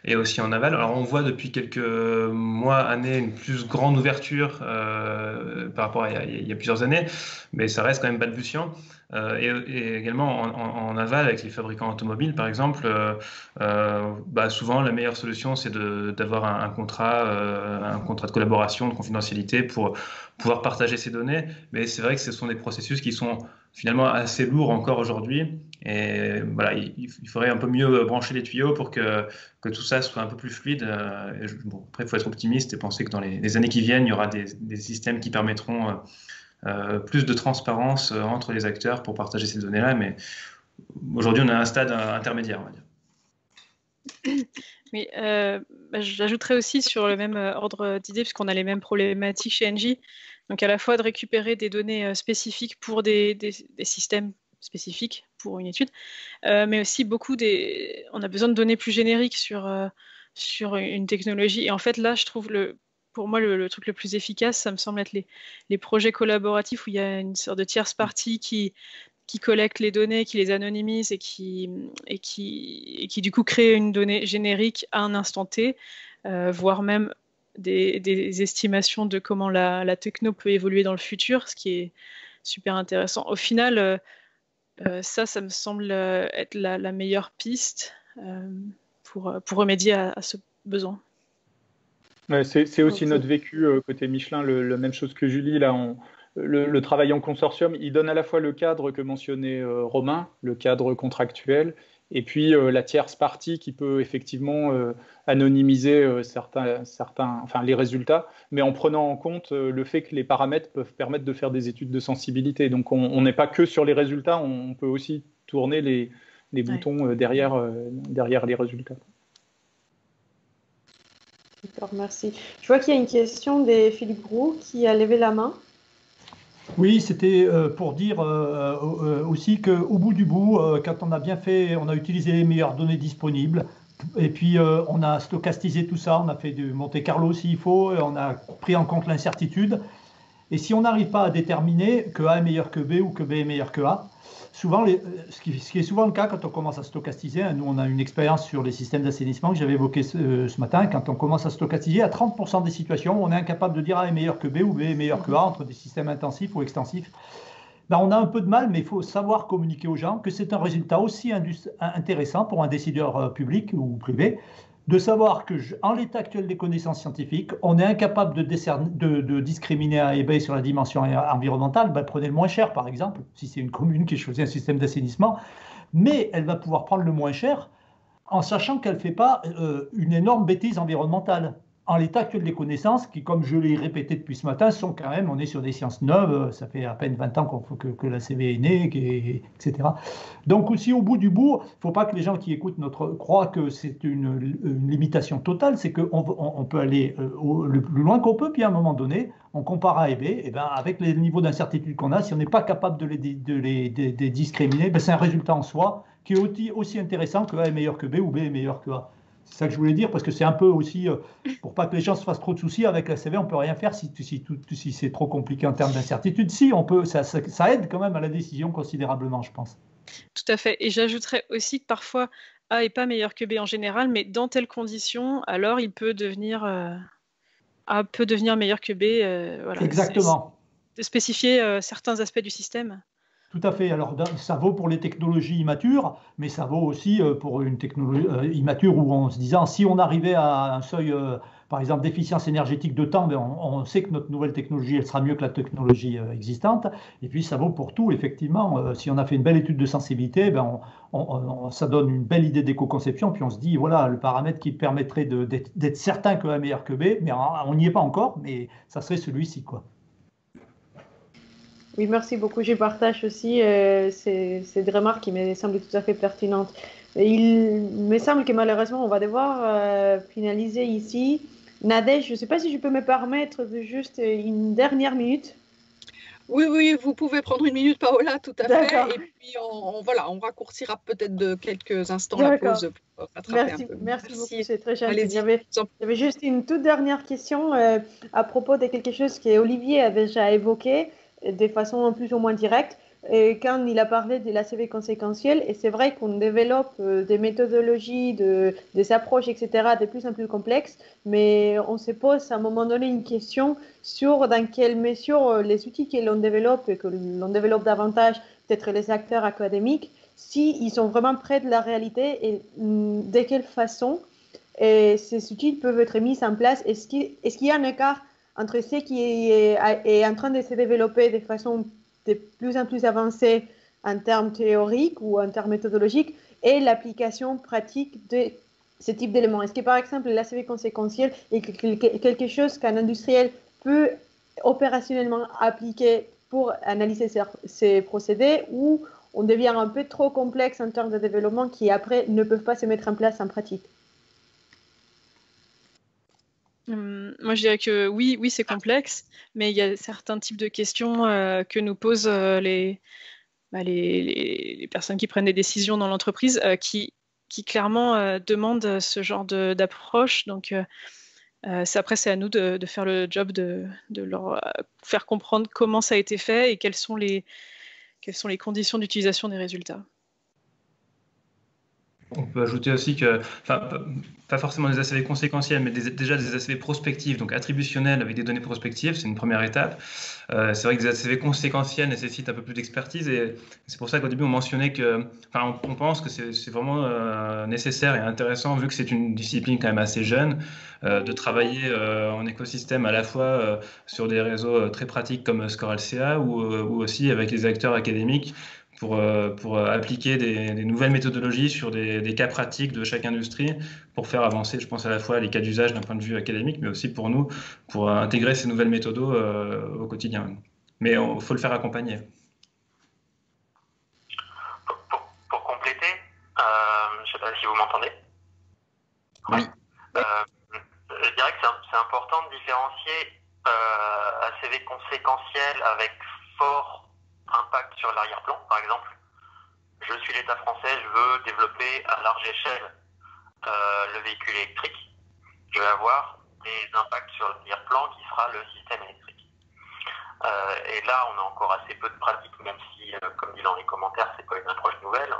et aussi en aval. Alors, on voit depuis quelques mois, années, une plus grande ouverture par rapport à il y a plusieurs années, mais ça reste quand même balbutiant. Et également en aval avec les fabricants automobiles, par exemple, souvent la meilleure solution, c'est d'avoir un contrat de collaboration, de confidentialité pour pouvoir partager ces données. Mais c'est vrai que ce sont des processus qui sont finalement assez lourds encore aujourd'hui. Et voilà, il faudrait un peu mieux brancher les tuyaux pour que tout ça soit un peu plus fluide. Après, il faut être optimiste et penser que dans les années qui viennent, il y aura des systèmes qui permettront plus de transparence entre les acteurs pour partager ces données-là. Mais aujourd'hui, on est à un stade intermédiaire, on va dire. Oui, j'ajouterais aussi sur le même ordre d'idée, puisqu'on a les mêmes problématiques chez Engie. Donc à la fois de récupérer des données spécifiques pour des systèmes spécifiques pour une étude, mais aussi on a besoin de données plus génériques sur une technologie. Et en fait, là, je trouve pour moi, le truc le plus efficace, ça me semble être les projets collaboratifs où il y a une sorte de tierce partie qui collecte les données, qui les anonymise et qui du coup crée une donnée générique à un instant T, voire même des estimations de comment la techno peut évoluer dans le futur, ce qui est super intéressant. Au final, ça me semble être la meilleure piste pour remédier à ce besoin. Ouais, c'est aussi notre vécu côté Michelin, la même chose que Julie. Là, le travail en consortium, il donne à la fois le cadre que mentionnait Romain, le cadre contractuel, et puis la tierce partie qui peut effectivement anonymiser les résultats, mais en prenant en compte le fait que les paramètres peuvent permettre de faire des études de sensibilité. Donc on n'est pas que sur les résultats, on peut aussi tourner les boutons derrière les résultats. D'accord, merci. Je vois qu'il y a une question de Philippe Groux qui a levé la main. Oui, c'était pour dire aussi qu'au bout du bout, quand on a bien fait, on a utilisé les meilleures données disponibles, et puis on a stochastisé tout ça, on a fait du Monte Carlo s'il faut, et on a pris en compte l'incertitude. Et si on n'arrive pas à déterminer que A est meilleur que B ou que B est meilleur que A, souvent, ce qui est souvent le cas quand on commence à stochastiser, nous on a une expérience sur les systèmes d'assainissement que j'avais évoqué ce matin, quand on commence à stochastiser, à 30% des situations, on est incapable de dire A est meilleur que B ou B est meilleur que A entre des systèmes intensifs ou extensifs. Ben, on a un peu de mal, mais il faut savoir communiquer aux gens que c'est un résultat aussi intéressant pour un décideur public ou privé, de savoir qu'en l'état actuel des connaissances scientifiques, on est incapable de discriminer A et B sur la dimension environnementale. Ben, prenez le moins cher, par exemple, si c'est une commune qui choisit un système d'assainissement, mais elle va pouvoir prendre le moins cher en sachant qu'elle ne fait pas une énorme bêtise environnementale. En l'état actuel des connaissances, qui, comme je l'ai répété depuis ce matin, sont quand même, on est sur des sciences neuves, ça fait à peine 20 ans que la CV est née, etc. Donc aussi, au bout du bout, il ne faut pas que les gens qui écoutent croient que c'est une limitation totale, c'est qu'on peut aller le plus loin qu'on peut, puis à un moment donné, on compare A et B, et ben avec les niveaux d'incertitude qu'on a, si on n'est pas capable de les discriminer, ben c'est un résultat en soi qui est aussi intéressant que A est meilleur que B ou B est meilleur que A. C'est ça que je voulais dire, parce que c'est un peu aussi, pour pas que les gens se fassent trop de soucis, avec la CV, on ne peut rien faire si c'est trop compliqué en termes d'incertitude. Si, on peut, ça aide quand même à la décision considérablement, je pense. Tout à fait. Et j'ajouterais aussi que parfois, A n'est pas meilleur que B en général, mais dans telles conditions, alors il peut devenir, A peut devenir meilleur que B. Voilà. Exactement. De spécifier certains aspects du système. Tout à fait. Alors, ça vaut pour les technologies immatures, mais ça vaut aussi pour une technologie immature où on se disant, si on arrivait à un seuil, par exemple, d'efficience énergétique de temps, ben on sait que notre nouvelle technologie, elle sera mieux que la technologie existante. Et puis, ça vaut pour tout, effectivement. Si on a fait une belle étude de sensibilité, ben ça donne une belle idée d'éco-conception. Puis on se dit, voilà, le paramètre qui permettrait d'être certain que A est meilleur que B, mais on n'y est pas encore, mais ça serait celui-ci, quoi. Oui, merci beaucoup. Je partage aussi ces remarques qui me semblent tout à fait pertinentes. Et il me semble que malheureusement, on va devoir finaliser ici. Nadège, je ne sais pas si je peux me permettre de juste une dernière minute. Oui, vous pouvez prendre une minute, Paola, tout à fait. Et puis, on raccourcira peut-être de quelques instants la pause pour rattraper un peu. Merci beaucoup, c'est très gentil. J'avais juste une toute dernière question à propos de quelque chose que Olivier a déjà évoqué de façon plus ou moins directe, quand il a parlé de la CV conséquentielle. Et c'est vrai qu'on développe des méthodologies, des approches, etc., de plus en plus complexes, mais on se pose à un moment donné une question sur dans quelle mesure les outils que l'on développe et que l'on développe davantage, peut-être les acteurs académiques, s'ils sont vraiment près de la réalité et de quelle façon ces outils peuvent être mis en place. Est-ce qu'il y a un écart entre ce qui est en train de se développer de façon de plus en plus avancée en termes théoriques ou en termes méthodologiques et l'application pratique de ce type d'éléments? Est-ce que, par exemple, la CV conséquentielle est quelque chose qu'un industriel peut opérationnellement appliquer pour analyser ces procédés, ou on devient un peu trop complexe en termes de développement qui, après, ne peuvent pas se mettre en place en pratique? Moi, je dirais que oui, c'est complexe, mais il y a certains types de questions que nous posent les personnes qui prennent des décisions dans l'entreprise qui clairement demandent ce genre d'approche. Donc, après, c'est à nous de faire le job de leur faire comprendre comment ça a été fait et quelles sont les conditions d'utilisation des résultats. peut ajouter aussi que, enfin, pas forcément des ACV conséquentiels, mais déjà des ACV prospectifs, donc attributionnels avec des données prospectives, c'est une première étape. C'est vrai que des ACV conséquentiels nécessitent un peu plus d'expertise et c'est pour ça qu'au début on mentionnait que, enfin, on pense que c'est vraiment nécessaire et intéressant, vu que c'est une discipline quand même assez jeune, de travailler en écosystème à la fois sur des réseaux très pratiques comme ScoreLCA ou aussi avec les acteurs académiques pour appliquer des nouvelles méthodologies sur des cas pratiques de chaque industrie pour faire avancer, je pense, à la fois les cas d'usage d'un point de vue académique, mais aussi pour nous, pour intégrer ces nouvelles méthodos au quotidien. Mais il faut le faire accompagner. Pour compléter, je ne sais pas si vous m'entendez. Oui. Je dirais que c'est important de différencier ACV conséquentiel avec fort impact sur l'arrière-plan. Par exemple, je suis l'État français, je veux développer à large échelle le véhicule électrique. Je vais avoir des impacts sur l'arrière-plan qui sera le système électrique. Et là, on a encore assez peu de pratiques, même si, comme dit dans les commentaires, c'est pas une approche nouvelle,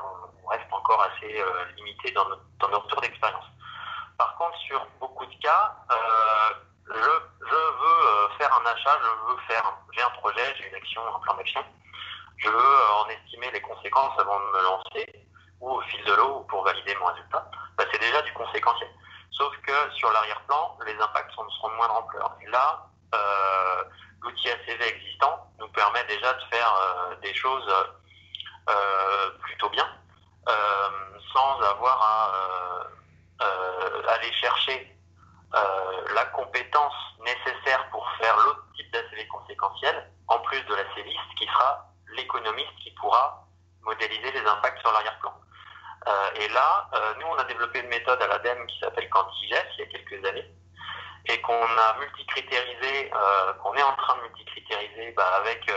on reste encore assez limité dans nos retours d'expérience. Par contre, sur beaucoup de cas, je veux faire un achat, j'ai un projet, j'ai une action, un plan d'action. Je veux en estimer les conséquences avant de me lancer, ou au fil de l'eau, ou pour valider mon résultat. C'est déjà du conséquentiel. Sauf que sur l'arrière-plan, les impacts seront de moindre ampleur. Et là, l'outil ACV existant nous permet déjà de faire des choses plutôt bien, sans avoir à aller chercher la compétence nécessaire pour faire l'autre type d'ACV conséquentiel, en plus de la CViste, qui sera l'économiste qui pourra modéliser les impacts sur l'arrière-plan. Et là, nous, on a développé une méthode à l'ADEME qui s'appelle QuantiGES il y a quelques années, et qu'on a multicritériser, qu'on est en train de multicritériser avec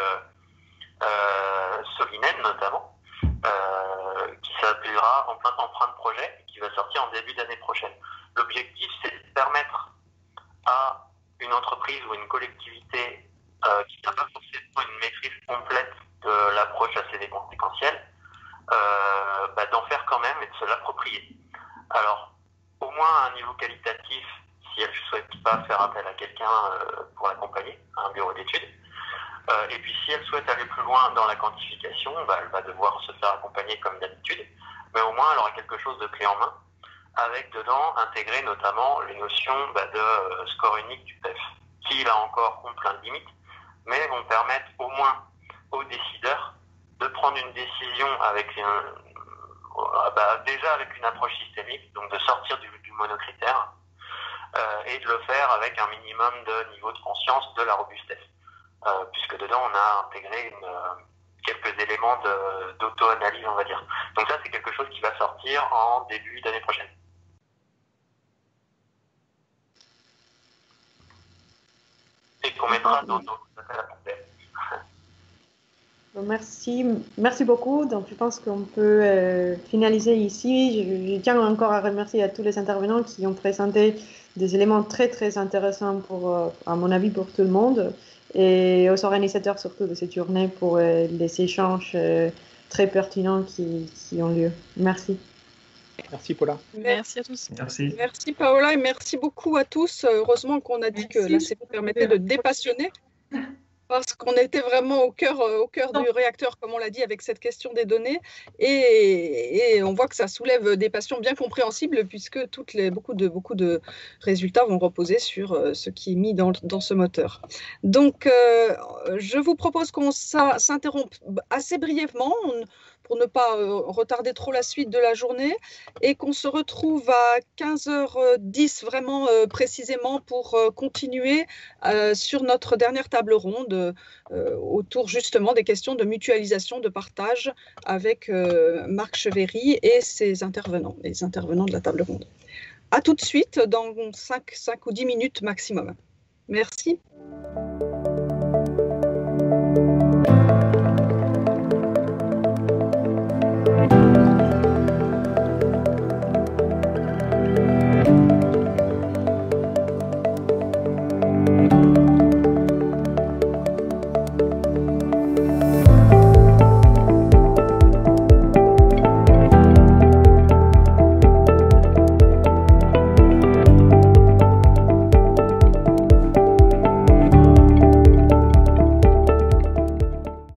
Solinen notamment, qui s'appellera Empreinte Projet, qui va sortir en début d'année prochaine. L'objectif, c'est de permettre à une entreprise ou une collectivité qui n'a pas forcément une maîtrise complète de l'approche ACV conséquentielle, d'en faire quand même et de se l'approprier. Alors, au moins à un niveau qualitatif, si elle ne souhaite pas faire appel à quelqu'un pour l'accompagner, à un bureau d'études. Et puis si elle souhaite aller plus loin dans la quantification, elle va devoir se faire accompagner comme d'habitude, mais au moins elle aura quelque chose de clé en main, avec dedans intégrer notamment les notions de score unique du PEF, qui là encore ont plein de limites, mais vont permettre au moins aux décideurs de prendre une décision avec déjà avec une approche systémique, donc de sortir du monocritère, et de le faire avec un minimum de niveau de conscience de la robustesse, puisque dedans on a intégré quelques éléments d'auto-analyse, on va dire. Donc ça, c'est quelque chose qui va sortir en début d'année prochaine. Et qu'on mettra dans nos appels à pomper. Merci beaucoup. Donc, je pense qu'on peut finaliser ici. Je tiens encore à remercier à tous les intervenants qui ont présenté des éléments très, très intéressants à mon avis, pour tout le monde, et aux organisateurs surtout de cette journée pour les échanges très pertinents qui ont lieu. Merci. Merci Paula. Merci à tous. Merci. Merci Paola et merci beaucoup à tous. Heureusement qu'on a dit que l'ACV permettait de dépassionner. Parce qu'on était vraiment au cœur du réacteur, comme on l'a dit, avec cette question des données. Et on voit que ça soulève des passions bien compréhensibles, puisque beaucoup de résultats vont reposer sur ce qui est mis dans ce moteur. Donc, je vous propose qu'on s'interrompe assez brièvement, pour ne pas retarder trop la suite de la journée, et qu'on se retrouve à 15h10 vraiment précisément pour continuer sur notre dernière table ronde autour justement des questions de mutualisation, de partage avec Marc Chevéry et ses intervenants, les intervenants de la table ronde. À tout de suite dans 5 ou 10 minutes maximum. Merci.